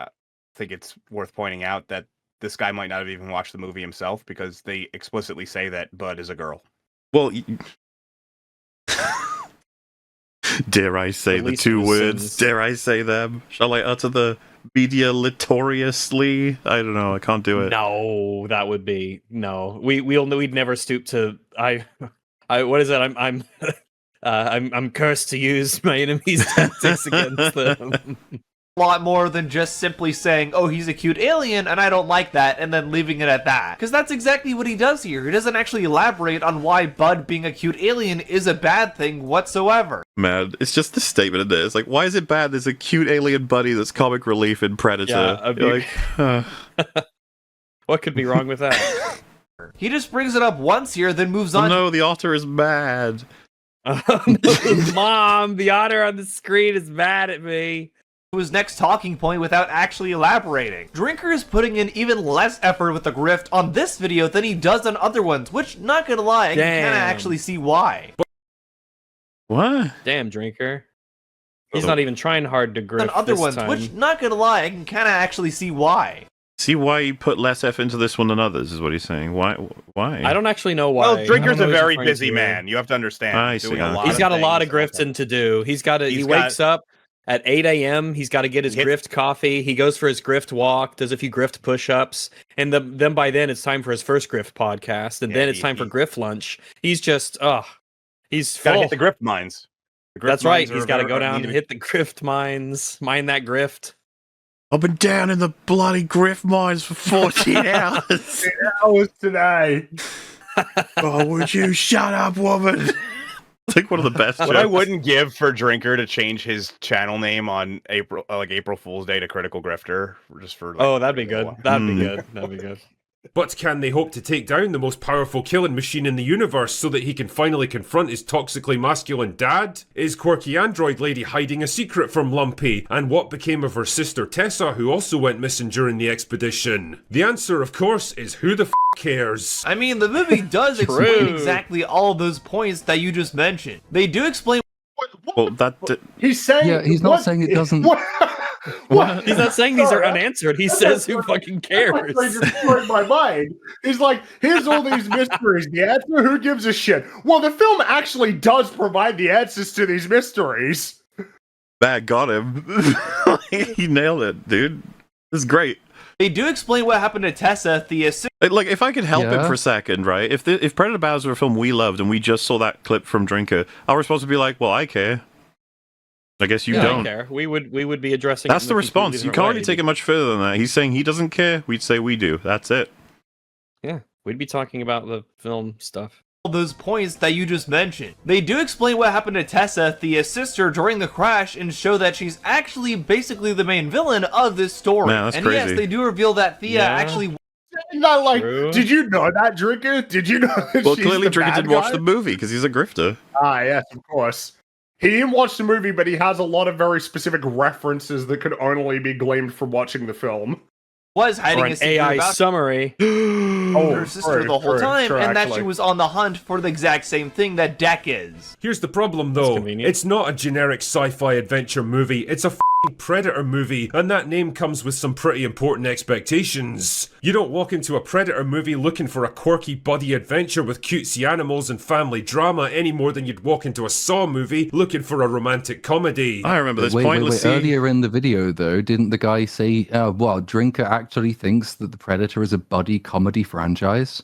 think it's worth pointing out that this guy might not have even watched the movie himself, because they explicitly say that Bud is a girl. Well, Dare I say the Release two the words? sins. Dare I say them? Shall I utter the medialitoriously? I don't know. I can't do it. No, that would be no. We'd never stoop to. I what is it? I'm cursed to use my enemy's tactics against them. A lot more than just simply saying, oh, he's a cute alien and I don't like that, and then leaving it at that. Because that's exactly what he does here. He doesn't actually elaborate on why Bud being a cute alien is a bad thing whatsoever. Man, it's just the statement in there. It's like, why is it bad? There's a cute alien buddy that's comic relief in Predator. Yeah, You're like, what could be wrong with that? He just brings it up once here, then moves on. no, the otter is mad. Mom, the otter on the screen is mad at me. His next talking point without actually elaborating. Drinker is putting in even less effort with the grift on this video than he does on other ones, which, not gonna lie, I can kinda actually see why. What? Damn, Drinker. He's not even trying hard to grift On other this ones, time. which, not gonna lie, I can kinda actually see why. See why you put less effort into this one than others, is what he's saying. Why? I don't actually know why. Well, Drinker's I don't a know what very he's trying busy to do. man. You have to understand. I He's see, doing a okay. lot He's got a lot of things. grifting to do. He He's wakes up at 8 a.m. He's got to get his Hit- grift coffee. He goes for his grift walk, does a few grift push-ups, and then by then it's time for his first grift podcast, and Yeah, then it's time for grift lunch. He's just, he's Gotta full. hit the grift mines. The grift That's right. mines He's are got to very- go down need and to- hit the grift mines, mine that grift. I've been down in the bloody grift mines for 14 hours. Hours today. Oh, would you shut up, woman? It's like one of the best What I jokes. wouldn't give for Drinker to change his channel name on April Fool's Day to Critical Grifter, just for. Oh, that'd be good. That'd be good. That'd be good. But can they hope to take down the most powerful killing machine in the universe so that he can finally confront his toxically masculine dad? Is quirky android lady hiding a secret from Lumpy? And what became of her sister Tessa, who also went missing during the expedition? The answer, of course, is who the cares? I mean, the movie does explain exactly all of those points that you just mentioned. They do explain. Well, that. He's saying. Yeah, he's not saying it doesn't. What? He's not saying these are Sorry, unanswered. He says who fucking cares. That's just destroyed my mind. He's like, here's all these mysteries. The answer, who gives a shit? Well, the film actually does provide the answers to these mysteries. Bad got him. He nailed it, dude. This is great. They do explain what happened to Tessa, the Like, if I could help him Yeah. for a second, right? If Predator Battles were a film we loved and we just saw that clip from Drinker, our response would be like, well, I care. I guess you Yeah, don't. I care. We would be addressing. That's it in the a response. completely You can't really different take it much further than that. He's saying he doesn't care. We'd say we do. That's it. Yeah, we'd be talking about the film stuff. all those points that you just mentioned. They do explain what happened to Tessa, Thea's sister, during the crash and show that she's actually basically the main villain of this story. Man, that's and crazy. yes, they do reveal that Thea Yeah. actually Not like, True. did you know that, Drinker? Did you know that Well, she's clearly the Drinker bad didn't watch guy? the movie because he's a grifter. Ah, yes, of course. He didn't watch the movie, but he has a lot of very specific references that could only be gleaned from watching the film. was hiding Or a an secret AI about summary. her sister true, the whole true, time, true, and that actually. she was on the hunt for the exact same thing that Deck is. Here's the problem, though. convenient. It's not a generic sci-fi adventure movie. It's a f***ing Predator movie, and that name comes with some pretty important expectations. You don't walk into a Predator movie looking for a quirky buddy adventure with cutesy animals and family drama any more than you'd walk into a Saw movie looking for a romantic comedy. I remember this Wait, pointless scene. earlier in the video, though, didn't the guy say, well, Drinker actually thinks that the Predator is a buddy comedy franchise?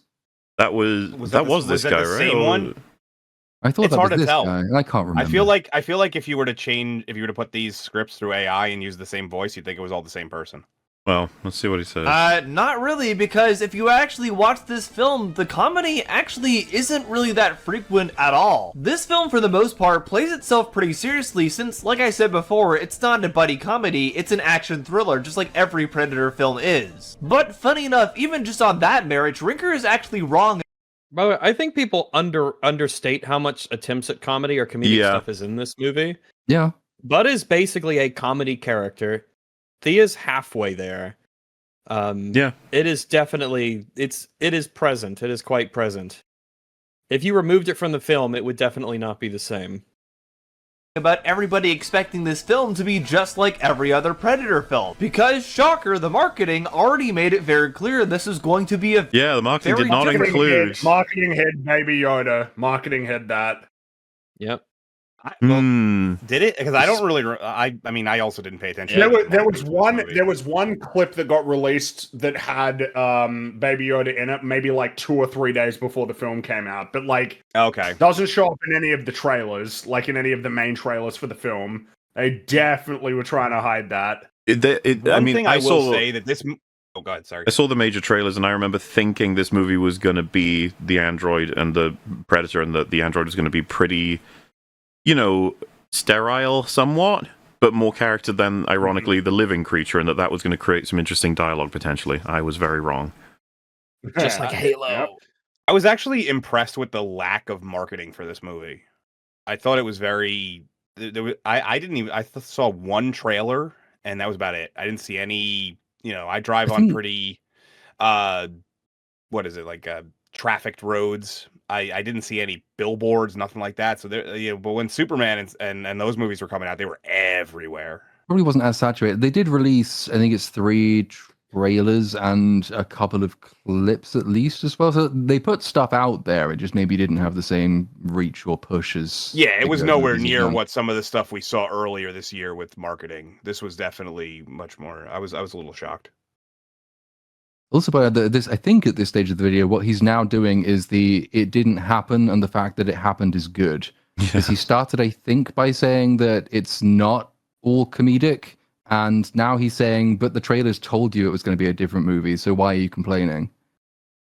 That was this guy, the right? same Or- one? I thought It's that hard was to this tell. guy. and I can't remember. I feel like if you were to put these scripts through AI and use the same voice, you'd think it was all the same person. Well, let's see what he says. Not really, because if you actually watch this film, the comedy actually isn't really that frequent at all. This film, for the most part, plays itself pretty seriously since, like I said before, it's not a buddy comedy, it's an action thriller, just like every Predator film is. But funny enough, even just on that merit, Drinker is actually wrong. By the way, I think people understate how much attempts at comedy or comedic Yeah. stuff is in this movie. Yeah. Bud is basically a comedy character. Thea's halfway there. Yeah. It is definitely it is present. It is quite present. If you removed it from the film, it would definitely not be the same. About everybody expecting this film to be just like every other Predator film. Because, shocker, the marketing already made it very clear this is going to be a Yeah, the marketing Very did not different include. Marketing head, Baby Yoda. Marketing head that. Yep. Did it? Because I don't really. I mean, I also didn't pay attention. There was one clip that got released that had Baby Yoda in it, maybe like 2 or 3 days before the film came out, but like, okay, doesn't show up in any of the trailers, like in any of the main trailers for the film. They definitely were trying to hide that. I will say that this. Oh God, sorry. I saw the major trailers, and I remember thinking this movie was going to be the android and the Predator, and the android was going to be pretty, sterile somewhat, but more character than, ironically, the living creature, and that was going to create some interesting dialogue potentially. I was very wrong. Just like Halo. Yep. I was actually impressed with the lack of marketing for this movie. I thought it was very. I saw one trailer, and that was about it. I didn't see any. I drive on pretty. What is it like? Trafficked roads. I didn't see any billboards, nothing like that. So there, but when Superman and those movies were coming out, they were everywhere. Probably wasn't as saturated. They did release, I think it's 3 trailers and a couple of clips at least as well. So they put stuff out there. It just maybe didn't have the same reach or push as. Yeah, it was nowhere near what some of the stuff we saw earlier this year with marketing. This was definitely much more. I was a little shocked. Also, by this, I think at this stage of the video, what he's now doing is it didn't happen, and the fact that it happened is good. Because he started, I think, by saying that it's not all comedic, and now he's saying, but the trailers told you it was going to be a different movie, so why are you complaining?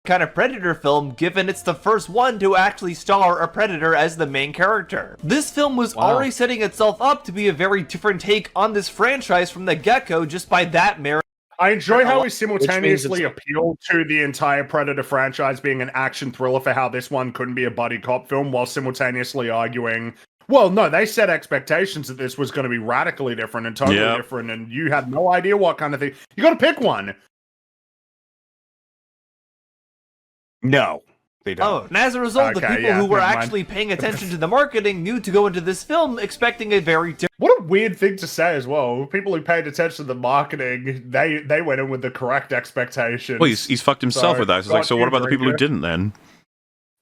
Kind of Predator film, given it's the first one to actually star a Predator as the main character. This film was already setting itself up to be a very different take on this franchise from the get-go just by that merit. I enjoy how he simultaneously appealed to the entire Predator franchise being an action thriller for how this one couldn't be a buddy cop film, while simultaneously arguing, well, no, they set expectations that this was going to be radically different and totally different, and you had no idea what kind of thing. You got to pick one. No, they don't. Oh, and as a result, the people who were actually paying attention to the marketing knew to go into this film expecting a very different. What a weird thing to say as well. People who paid attention to the marketing, they went in with the correct expectations. Well, he's fucked himself with that. It's like, so what about the people who didn't then?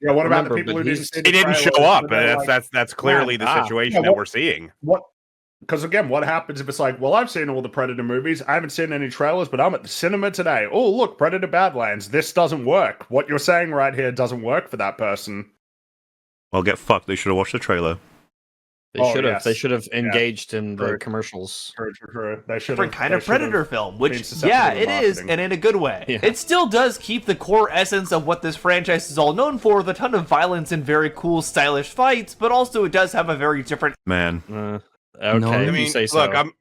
Yeah, what about the people who didn't see the They didn't trailers, show up. but That's clearly the situation that we're seeing. Because again, what happens if it's like, well, I've seen all the Predator movies, I haven't seen any trailers, but I'm at the cinema today. Oh, look, Predator Badlands. This doesn't work. What you're saying right here doesn't work for that person. Well, get fucked. They should have watched the trailer. They should have engaged in the commercials. True. They should different kind of Predator film, which it is, and in a good way. Yeah. It still does keep the core essence of what this franchise is all known for, with a ton of violence and very cool, stylish fights, but also it does have a very different. Man. Okay, no, I mean, you say so. Look,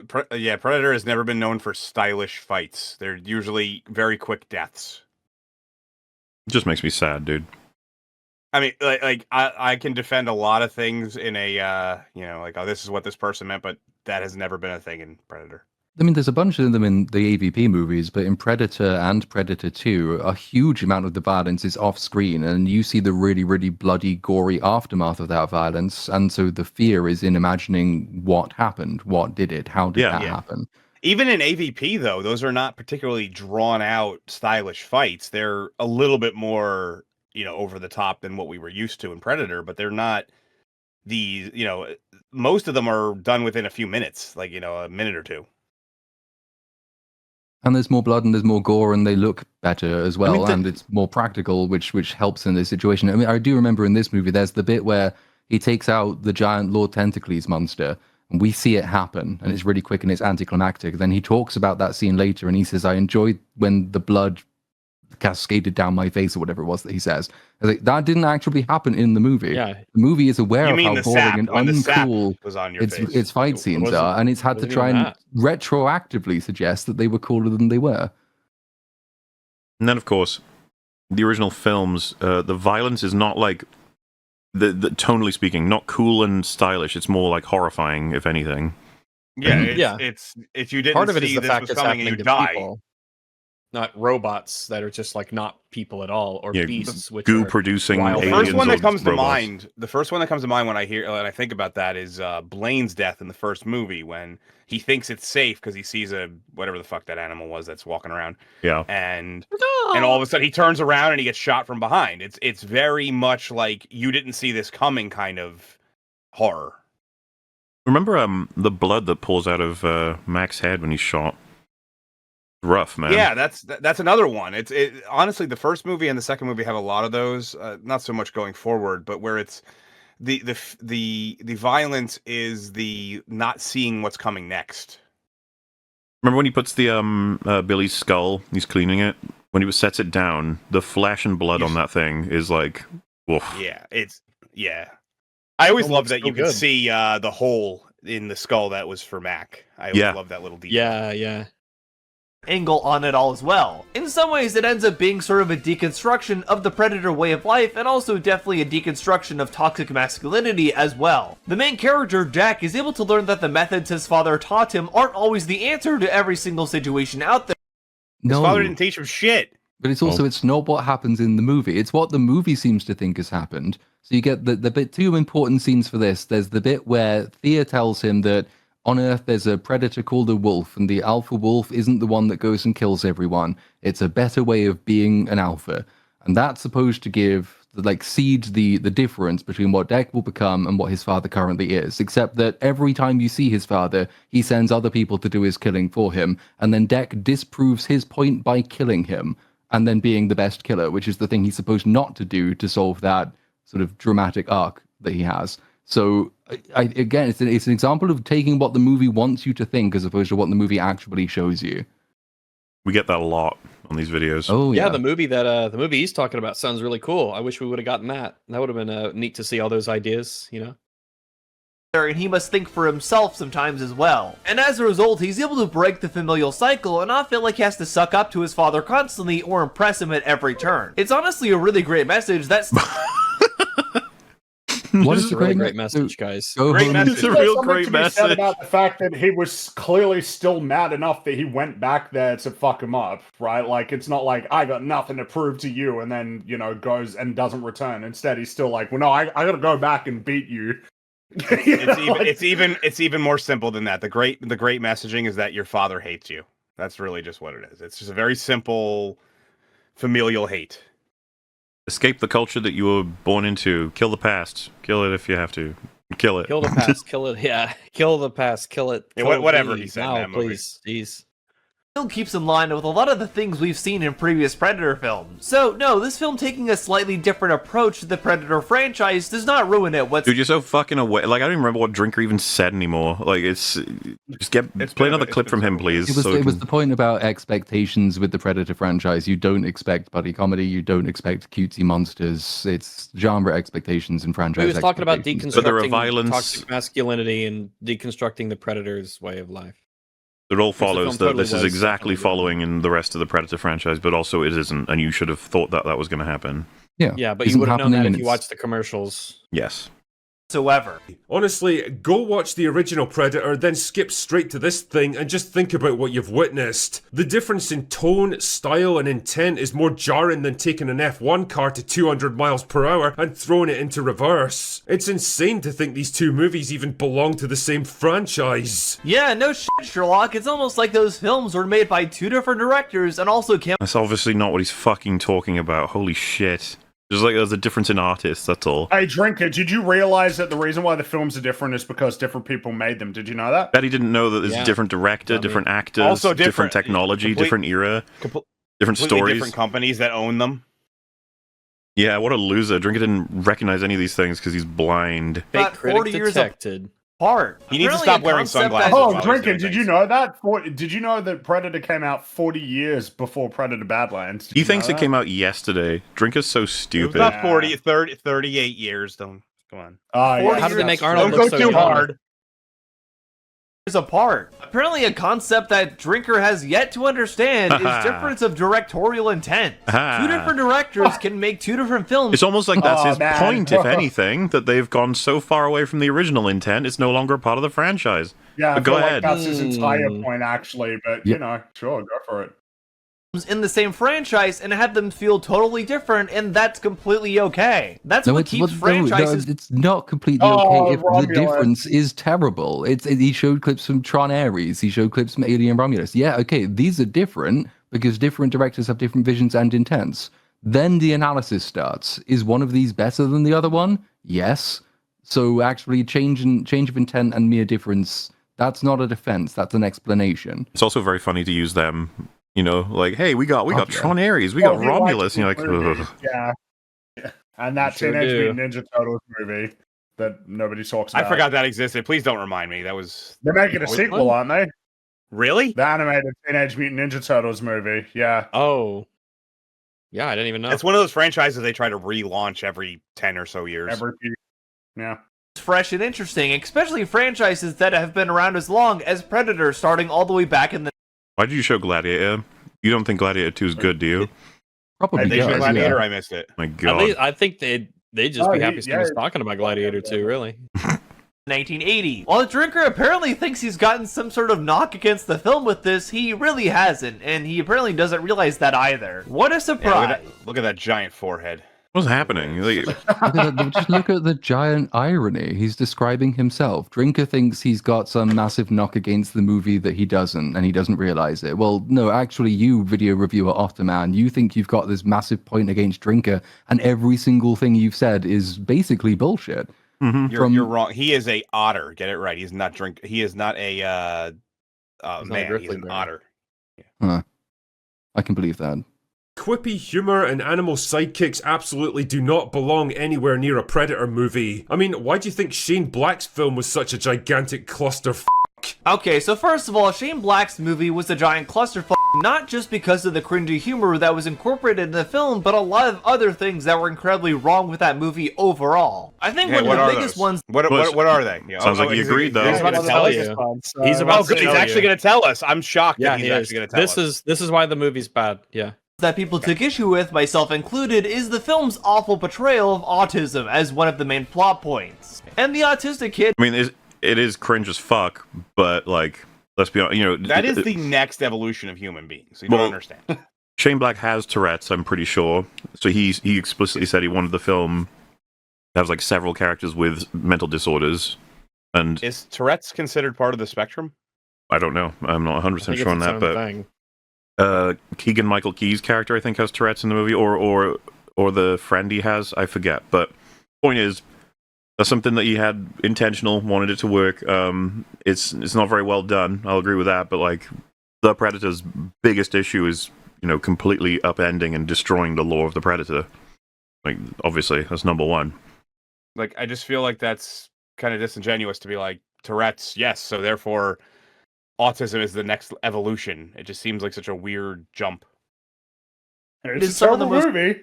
Predator has never been known for stylish fights. They're usually very quick deaths. It just makes me sad, dude. I mean, I can defend a lot of things in a, this is what this person meant, but that has never been a thing in Predator. I mean, there's a bunch of them in the AVP movies, but in Predator and Predator 2, a huge amount of the violence is off screen, and you see the really, really bloody, gory aftermath of that violence, and so the fear is in imagining what happened, what did it, how did that happen. Even in AVP, though, those are not particularly drawn-out, stylish fights. They're a little bit more, over the top than what we were used to in Predator, but they're not most of them are done within a few minutes, like, a minute or two. And there's more blood and there's more gore and they look better as well. And it's more practical, which helps in this situation. I mean, I do remember in this movie, there's the bit where he takes out the giant Lord Tentacles monster and we see it happen and it's really quick and it's anticlimactic. Then he talks about that scene later and he says, I enjoyed when the blood cascaded down my face or whatever it was that he says. I was like, that didn't actually happen in the movie. Yeah. The movie is aware of how boring and uncool its fight scenes are, and it's had to try and retroactively suggest that they were cooler than they were. And then, of course, the original films, the violence is not like, the tonally speaking, not cool and stylish. It's more like horrifying, if anything. Yeah, it's if you didn't part of it see is the this fact was it's coming and happening you to die. people. Not robots that are just like not people at all, or beasts which goo are producing wild. aliens. The first one that comes to robots. mind, when I think about that is Blaine's death in the first movie when he thinks it's safe because he sees a whatever the fuck that animal was that's walking around. Yeah, and all of a sudden he turns around and he gets shot from behind. It's very much like you didn't see this coming kind of horror. Remember the blood that pulls out of Mac's head when he's shot? Rough, man. Yeah, that's another one. It's honestly, the first movie and the second movie have a lot of those. Not so much going forward, but where it's the violence is the not seeing what's coming next. Remember when he puts the Billy's skull? He's cleaning it. When he sets it down, the flesh and blood on that thing is like, woof. Yeah. I always love that so you can good. see the hole in the skull that was for Mac. I always love that little detail. Yeah. Angle on it all as well. In some ways, it ends up being sort of a deconstruction of the Predator way of life, and also definitely a deconstruction of toxic masculinity as well. The main character, Jack, is able to learn that the methods his father taught him aren't always the answer to every single situation out there. His father didn't teach him shit. But it's also, it's not what happens in the movie. It's what the movie seems to think has happened. So you get the bit, two important scenes for this. There's the bit where Thea tells him that on Earth there's a predator called a wolf, and the alpha wolf isn't the one that goes and kills everyone. It's a better way of being an alpha. And that's supposed to give, seed the difference between what Deck will become and what his father currently is. Except that every time you see his father, he sends other people to do his killing for him. And then Deck disproves his point by killing him. And then being the best killer, which is the thing he's supposed not to do to solve that sort of dramatic arc that he has. So, again, it's an example of taking what the movie wants you to think as opposed to what the movie actually shows you. We get that a lot on these videos. Oh yeah, the movie he's talking about sounds really cool. I wish we would have gotten that. That would have been neat to see all those ideas, And he must think for himself sometimes as well. And as a result, he's able to break the familial cycle and not feel like he has to suck up to his father constantly or impress him at every turn. It's honestly a really great message that's... What is a really great message, guys? Great message. It's a real Something great to be said message. about the fact that he was clearly still mad enough that he went back there to fuck him up, right? Like, it's not like, I got nothing to prove to you, and then, goes and doesn't return. Instead, he's still like, well, no, I gotta go back and beat you. It's even more simple than that. The great messaging is that your father hates you. That's really just what it is. It's just a very simple familial hate. Escape the culture that you were born into. Kill the past. Kill it if you have to. Kill it. Kill the past. Kill it. Yeah. Kill the past. Kill it. Yeah, Kill it, whatever please. he said. Now, in that movie. please. Jeez. Still keeps in line with a lot of the things we've seen in previous Predator films. So, no, this film taking a slightly different approach to the Predator franchise does not ruin it whatsoever. Dude, you're so fucking away. Like, I don't even remember what Drinker even said anymore. Like, play another clip from him, please. It was the point about expectations with the Predator franchise. You don't expect buddy comedy. You don't expect cutesy monsters. It's genre expectations and franchise. He was talking about deconstructing toxic masculinity and deconstructing the Predator's way of life. It all follows that totally this is exactly following in the rest of the Predator franchise, but also it isn't, and you should have thought that was going to happen. Yeah, but you would have known that if you watched the commercials. Yes. Whatsoever. Honestly, go watch the original Predator, then skip straight to this thing and just think about what you've witnessed. The difference in tone, style, and intent is more jarring than taking an F1 car to 200 miles per hour and throwing it into reverse. It's insane to think these two movies even belong to the same franchise. Yeah, no shit, Sherlock. It's almost like those films were made by two different directors and also That's obviously not what he's fucking talking about. Holy shit. There's a difference in artists, that's all. Hey, Drinker, did you realize that the reason why the films are different is because different people made them? Did you know that? Bet he didn't know that there's a different director, different actors, also different technology, different era, different stories. Different companies that own them. Yeah, what a loser. Drinker didn't recognize any of these things because he's blind. About 40 years apart. He needs to stop wearing sunglasses. Oh, Drinker, did you know that? Did you know that Predator came out 40 years before Predator Badlands? He thinks it came out yesterday. Drinker's so stupid. It was about 40, 30, 38 years. Don't come on. How did they make Arnold Don't look go so too young? hard. Apart. Apparently a concept that Drinker has yet to understand is difference of directorial intent. Two different directors can make two different films. It's almost like that's his point, if anything, that they've gone so far away from the original intent, it's no longer a part of the franchise. Yeah, but go ahead. That's his entire point, actually, but, sure, go for it. In the same franchise and have them feel totally different, and that's completely okay. That's what keeps franchises. It's not completely okay if the difference is terrible. He showed clips from Tron Ares. He showed clips from Alien Romulus. Yeah, okay, these are different because different directors have different visions and intents. Then the analysis starts. Is one of these better than the other one? Yes. So actually, change of intent and mere difference, that's not a defense. That's an explanation. It's also very funny to use them. You know, like, hey, we got Tron Ares, we got Romulus, and you're like, ugh. Yeah. And that Sure Teenage do. Mutant Ninja Turtles movie that nobody talks about. I forgot that existed. Please don't remind me. That was... They're making a sequel, aren't they? Really? The animated Teenage Mutant Ninja Turtles movie. Yeah. Oh. Yeah, I didn't even know. It's one of those franchises they try to relaunch every 10 or so years. Yeah. It's fresh and interesting, especially franchises that have been around as long as Predator, starting all the way back in the... Why did you show Gladiator? You don't think Gladiator 2 is good, do you? Probably They showed Gladiator, I missed it. My At God. least, I think they'd just be happy seeing us talking about Gladiator 2, really. 1980. While the drinker apparently thinks he's gotten some sort of knock against the film with this, he really hasn't, and he apparently doesn't realize that either. What a surprise! Look at that giant forehead. What's happening? Like, Just look at the giant irony. He's describing himself. Drinker thinks he's got some massive knock against the movie that he doesn't, and he doesn't realize it. Well, no, actually, you, video reviewer Otterman, you think you've got this massive point against Drinker, and every single thing you've said is basically bullshit. You're wrong. He is a otter. Get it right. He's not He is not a man. He's an otter. Huh. I can believe that. Quippy humor and animal sidekicks absolutely do not belong anywhere near a Predator movie. I mean, why do you think Shane Black's film was such a gigantic clusterfuck? Okay, so first of all, Shane Black's movie was a giant clusterfuck, not just because of the cringy humor that was incorporated in the film, but a lot of other things that were incredibly wrong with that movie overall. I think one of the biggest ones... What are they? Sounds like you agreed, though. He's about to tell you. He's about to tell you. He's actually going to tell us. I'm shocked Yeah, that he's actually going to tell us. This is why the movie's bad, yeah. That people took issue with, myself included, is the film's awful portrayal of autism as one of the main plot points. And the autistic kid... I mean, it is cringe as fuck, but, like, let's be honest, you know... That is the next evolution of human beings. You don't understand. Shane Black has Tourette's, I'm pretty sure. So he explicitly said he wanted the film to have, like, several characters with mental disorders. And is Tourette's considered part of the spectrum? I don't know. I'm not 100% sure on that, but... Keegan-Michael Key's character, I think, has Tourette's in the movie, or the friend he has, I forget. But point is, that's something that he had intentional, wanted it to work. It's not very well done. I'll agree with that. But like, the Predator's biggest issue is, you know, completely upending and destroying the lore of the Predator. Like, obviously, that's number one. Like, I just feel like that's kind of disingenuous to be like, Tourette's, yes, so therefore autism is the next evolution. It just seems like such a weird jump. It's a terrible movie.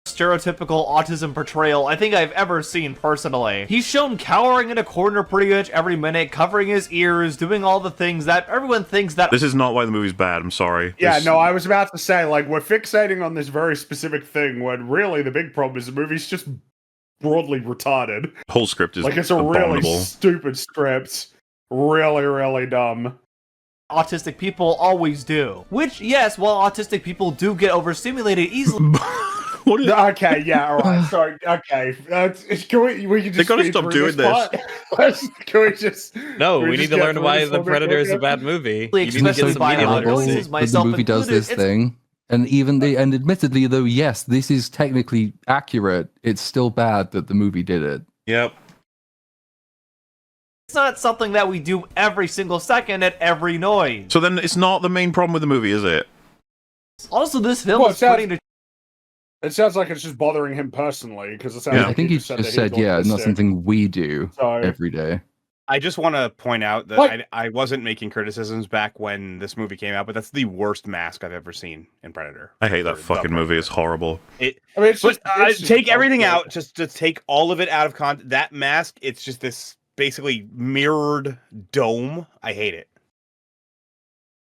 Stereotypical autism portrayal I think I've ever seen personally. He's shown cowering in a corner pretty much every minute, covering his ears, doing all the things that everyone thinks that... This is not why the movie's bad, I'm sorry. Yeah, no, I was about to say, like, we're fixating on this very specific thing when really the big problem is the movie's just broadly retarded. The whole script is like, it's a abominable. really stupid script. Really, really dumb. Autistic people always do. Which, yes, while autistic people do get overstimulated easily... Okay, yeah, alright, sorry, okay. Can we can just... They gotta stop doing this. Can we just... No, we need to learn why The Predator is a bad movie. You need to get some media literacy. The movie does this thing. And and admittedly, though, yes, this is technically accurate, it's still bad that the movie did it. Yep. It's not something that we do every single second at every noise. So then it's not the main problem with the movie, is it? Also, this film is putting to... It sounds like it's just bothering him personally, because it sounds like I think he just said, yeah, not something we do every day. I just want to point out that I wasn't making criticisms back when this movie came out, but that's the worst mask I've ever seen in Predator. I hate that fucking movie. It's horrible. Take everything out. Just take all of it out of context. That mask, it's just this basically mirrored dome. I hate it.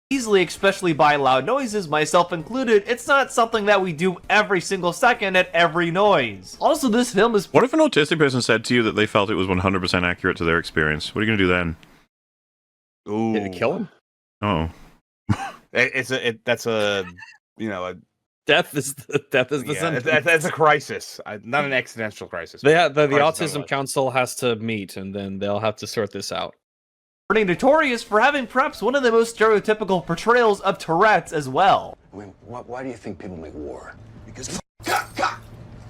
Easily, especially by loud noises, myself included, it's not something that we do every single second at every noise. Also, this film is... What if an autistic person said to you that they felt it was 100% accurate to their experience? What are you going to do then? Ooh. Kill him? Oh. That's a, you know, a... Death is the sentence. That's a crisis, not an existential crisis. The Autism Council has to meet, and then they'll have to sort this out. Notorious for having perhaps one of the most stereotypical portrayals of Tourette's as well. I mean, why do you think people make war? Because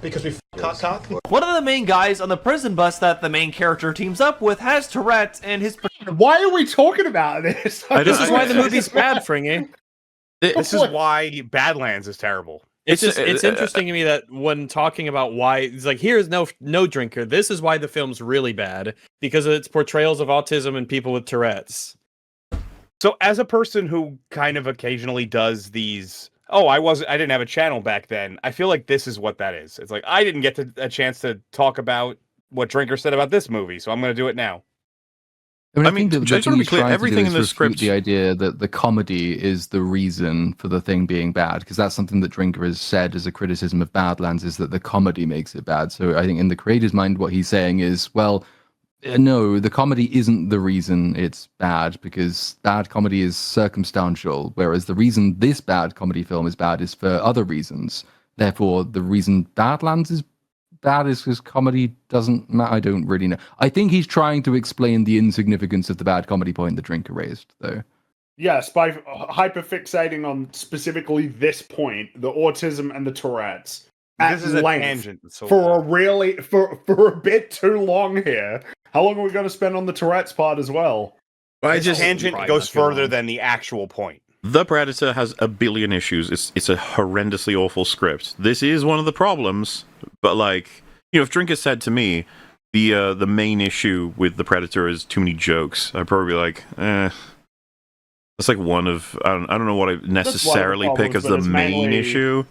Because we cock. One of the main guys on the prison bus that the main character teams up with has Tourette's, and his... Why are we talking about this? This is why the movie's bad, Fringy. This is why Badlands is terrible. It's interesting to me that when talking about why it's like here's no drinker, this is why the film's really bad, because of its portrayals of autism and people with Tourette's. So as a person who kind of occasionally does these, I didn't have a channel back then, I feel like this is what that is. It's like I didn't get a chance to talk about what Drinker said about this movie, so I'm going to do it now. I mean, just want to be clear, everything in the script... The idea that the comedy is the reason for the thing being bad, because that's something that Drinker has said as a criticism of Badlands, is that the comedy makes it bad. So I think in the creator's mind, what he's saying is, well, no, the comedy isn't the reason it's bad, because bad comedy is circumstantial, whereas the reason this bad comedy film is bad is for other reasons. Therefore, the reason Badlands is bad is because comedy doesn't matter. I don't really know. I think he's trying to explain the insignificance of the bad comedy point the Drinker raised, though. Yes, by hyperfixating on specifically this point, the autism and the Tourette's. This is a tangent. For a bit too long here. How long are we going to spend on the Tourette's part as well? Tangent goes further than the actual point. The Predator has a billion issues. It's a horrendously awful script. This is one of the problems. But if Drinker said to me, the main issue with The Predator is too many jokes, I'd probably be like, That's like one of... I don't know what I necessarily pick as the main issue.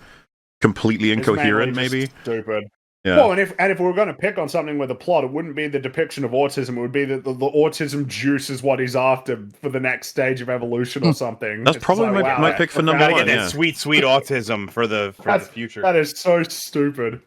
Completely incoherent, maybe? Stupid. Yeah. Well, and if we were going to pick on something with a plot, it wouldn't be the depiction of autism. It would be that the autism juice is what he's after for the next stage of evolution or something. That's probably my pick for number one. Gotta get that sweet autism for the future. That is so stupid.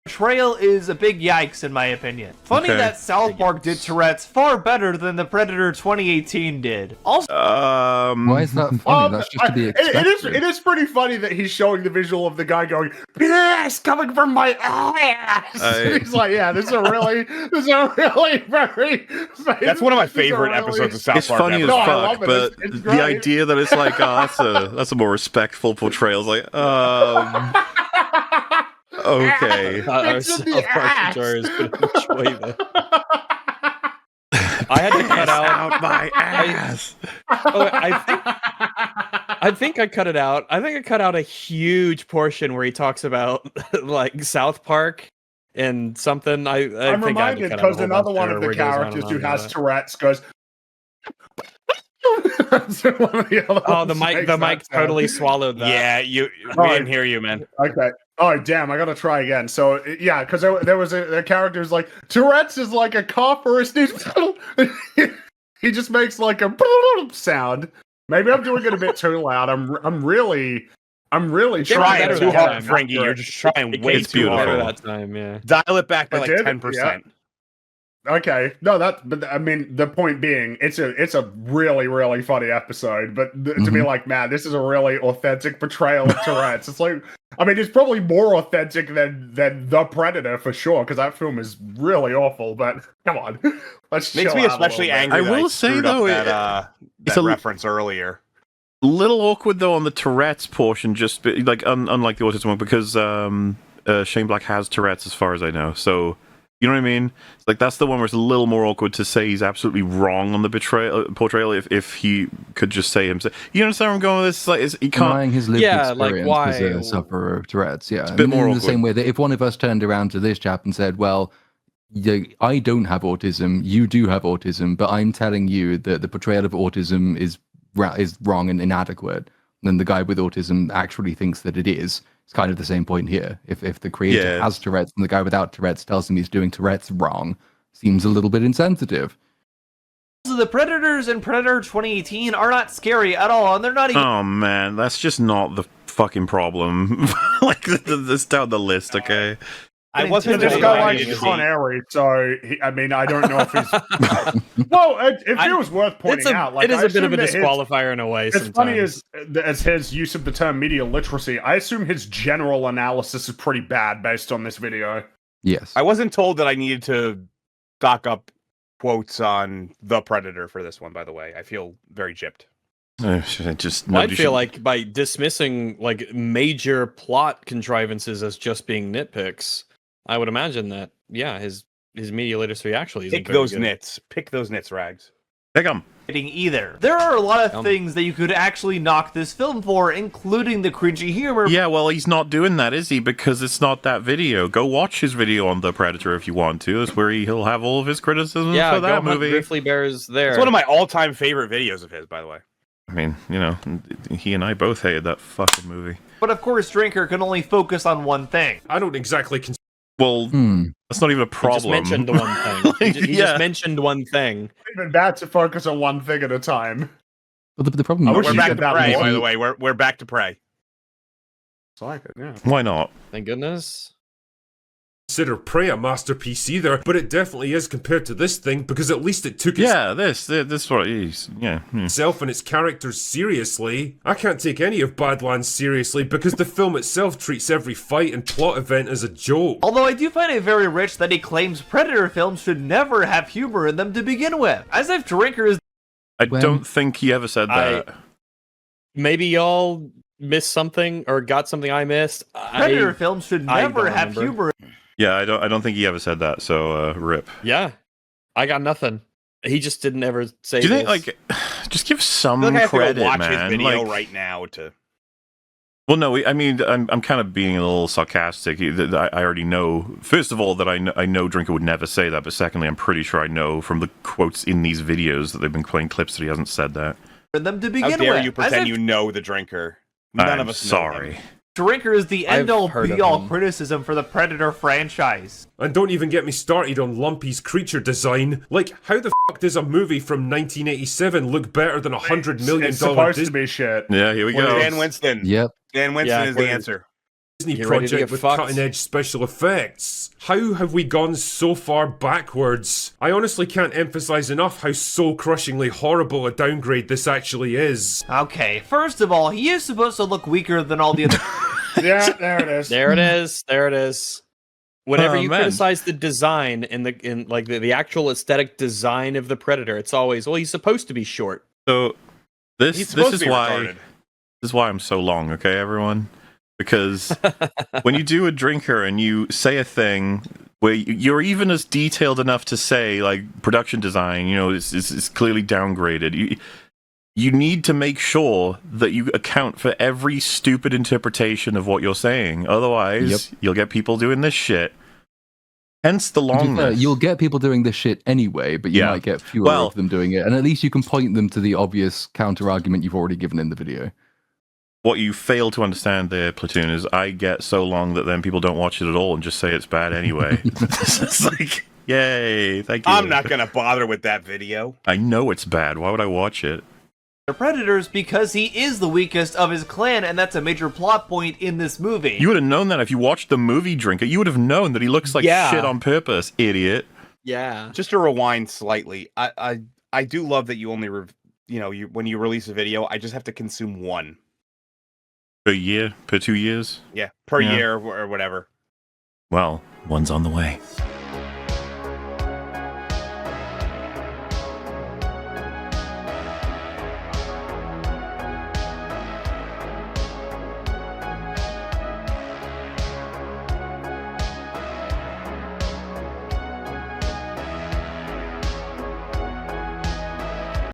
Portrayal is a big yikes, in my opinion. Funny that South Park did Tourette's far better than the Predator 2018 did. Also, why is that funny? That's just to be expected. It is pretty funny that he's showing the visual of the guy going, "Piss coming from my ass." He's like, "Yeah, this is a really very." That's one of my favorite episodes of South Park. It's funny as fuck, but the idea that it's like, that's a more respectful portrayal. It's like, okay. Our South Park tutorial is going to much way better. I had to cut out my ass. I think I cut it out. I think I cut out a huge portion where he talks about like South Park and something. I'm reminded because another one of the characters who has Tourette's goes. The mic totally swallowed that. Yeah, we didn't hear you, man. Okay. Oh, damn, I gotta try again. So, yeah, because there was a character who's like, Tourette's is like a cough or a sneeze. He just makes like a sound. Maybe I'm doing it a bit too loud. I'm really trying too hard, Frankie. You're just trying way too hard that time, yeah. Dial it back by like 10%. Yeah. Okay, no, but I mean, the point being, it's a really, really funny episode, but to be like, man, this is a really authentic portrayal of Tourette's. It's like, I mean, it's probably more authentic than The Predator for sure, because that film is really awful, but come on. Let's Makes me especially angry. I will say, though, that reference earlier. Little awkward, though, on the Tourette's portion, just like, unlike the autism one, because Shane Black has Tourette's as far as I know, so... You know what I mean? It's like that's the one where it's a little more awkward to say he's absolutely wrong on the portrayal. If he could just say himself, you understand where I'm going with this? Like, he can't denying his lived experience why? as a sufferer of Tourette's. Yeah, it's a bit more in awkward. The same way that if one of us turned around to this chap and said, "Well, I don't have autism, you do have autism, but I'm telling you that the portrayal of autism is wrong and inadequate," then the guy with autism actually thinks that it is. It's kind of the same point here. If the creator has Tourette's and the guy without Tourette's tells him he's doing Tourette's wrong, seems a little bit insensitive. So the Predators in Predator 2018 are not scary at all, and they're not even... Oh man, that's just not the fucking problem. Like, this down the list, okay? I wasn't this guy likes Con Airy, so I mean, I don't know if he's. Well, it feels worth pointing out. Like, it is a bit of a disqualifier in a way. As funny as his use of the term media literacy, I assume his general analysis is pretty bad based on this video. Yes, I wasn't told that I needed to stock up quotes on The Predator for this one. By the way, I feel very gypped. Just I feel like by dismissing like major plot contrivances as just being nitpicks, I would imagine that his media literacy actually isn't Pick very those good. nits. Pick those nits, Rags. Pick them. Either. There are a lot of things that you could actually knock this film for, including the cringy humor. Yeah, well, he's not doing that, is he? Because it's not that video. Go watch his video on The Predator if you want to. That's where he'll have all of his criticisms for that movie. Grizzly Bears there. It's one of my all-time favorite videos of his, by the way. I mean, you know, he and I both hated that fucking movie. But of course, Drinker can only focus on one thing. I don't exactly Well, that's not even a problem. He just mentioned the one thing. He just mentioned one thing. It's even bad to focus on one thing at a time. But the problem We're is back to Prey, by the way. We're back to Prey. It's like it, yeah. Why not? Thank goodness. consider Prey a masterpiece either, but it definitely is compared to this thing because at least it took this what it is. Yeah. itself and its characters seriously. I can't take any of Badlands seriously because the film itself treats every fight and plot event as a joke. Although I do find it very rich that he claims Predator films should never have humor in them to begin with, as if Drinker is. I don't think he ever said that. Maybe y'all missed something or got something I missed. Predator films should never have humor. Yeah, I don't think he ever said that. So rip. Yeah, I got nothing. He just didn't ever say. Do you think this. just give some I have credit, to go watch man? his video right now to. Well, no, I mean, I'm kind of being a little sarcastic. I already know, first of all, that I know Drinker would never say that, but secondly, I'm pretty sure I know from the quotes in these videos that they've been playing clips that he hasn't said that. For them to begin How dare with. you pretend you know the Drinker? None of us sorry. know them. Drinker is the end-all, heard of be-all him. criticism for the Predator franchise. And don't even get me started on Lumpy's creature design. Like, how the fuck does a movie from 1987 look better than $100 million It's supposed to be shit. Yeah, here we go. Dan Winston. Yep. Dan Winston is the answer. Disney Get ready to project get with fucked. cutting-edge special effects? How have we gone so far backwards? I honestly can't emphasize enough how soul-crushingly horrible a downgrade this actually is. Okay, first of all, he is supposed to look weaker than all the other... Yeah, there it is. There it is. There it is. Whenever Oh, you man. criticize the design and the actual aesthetic design of the Predator, it's always, well, he's supposed to be short. So He's this supposed is to be why retarded. this is why I'm so long, okay, everyone? Because when you do a Drinker and you say a thing where you're even as detailed enough to say, like, production design, you know, is clearly downgraded. You need to make sure that you account for every stupid interpretation of what you're saying. Otherwise, you'll get people doing this shit. Hence the To be fair, longness. you'll get people doing this shit anyway, but you Yeah. might get fewer of them doing it. And at least you can point them to the obvious counter-argument you've already given in the video. What you fail to understand there, Platoon, is I get so long that then people don't watch it at all and just say it's bad anyway. It's like, yay, thank you. I'm not going to bother with that video. I know it's bad. Why would I watch it? Predators because he is the weakest of his clan, and that's a major plot point in this movie. You would have known that if you watched the movie Drinker. You would have known that he looks like shit on purpose, idiot. Yeah. Just to rewind slightly, I do love that you only, when you release a video, I just have to consume one. Per year? Per 2 years? Yeah, per Yeah. year or whatever. Well, one's on the way.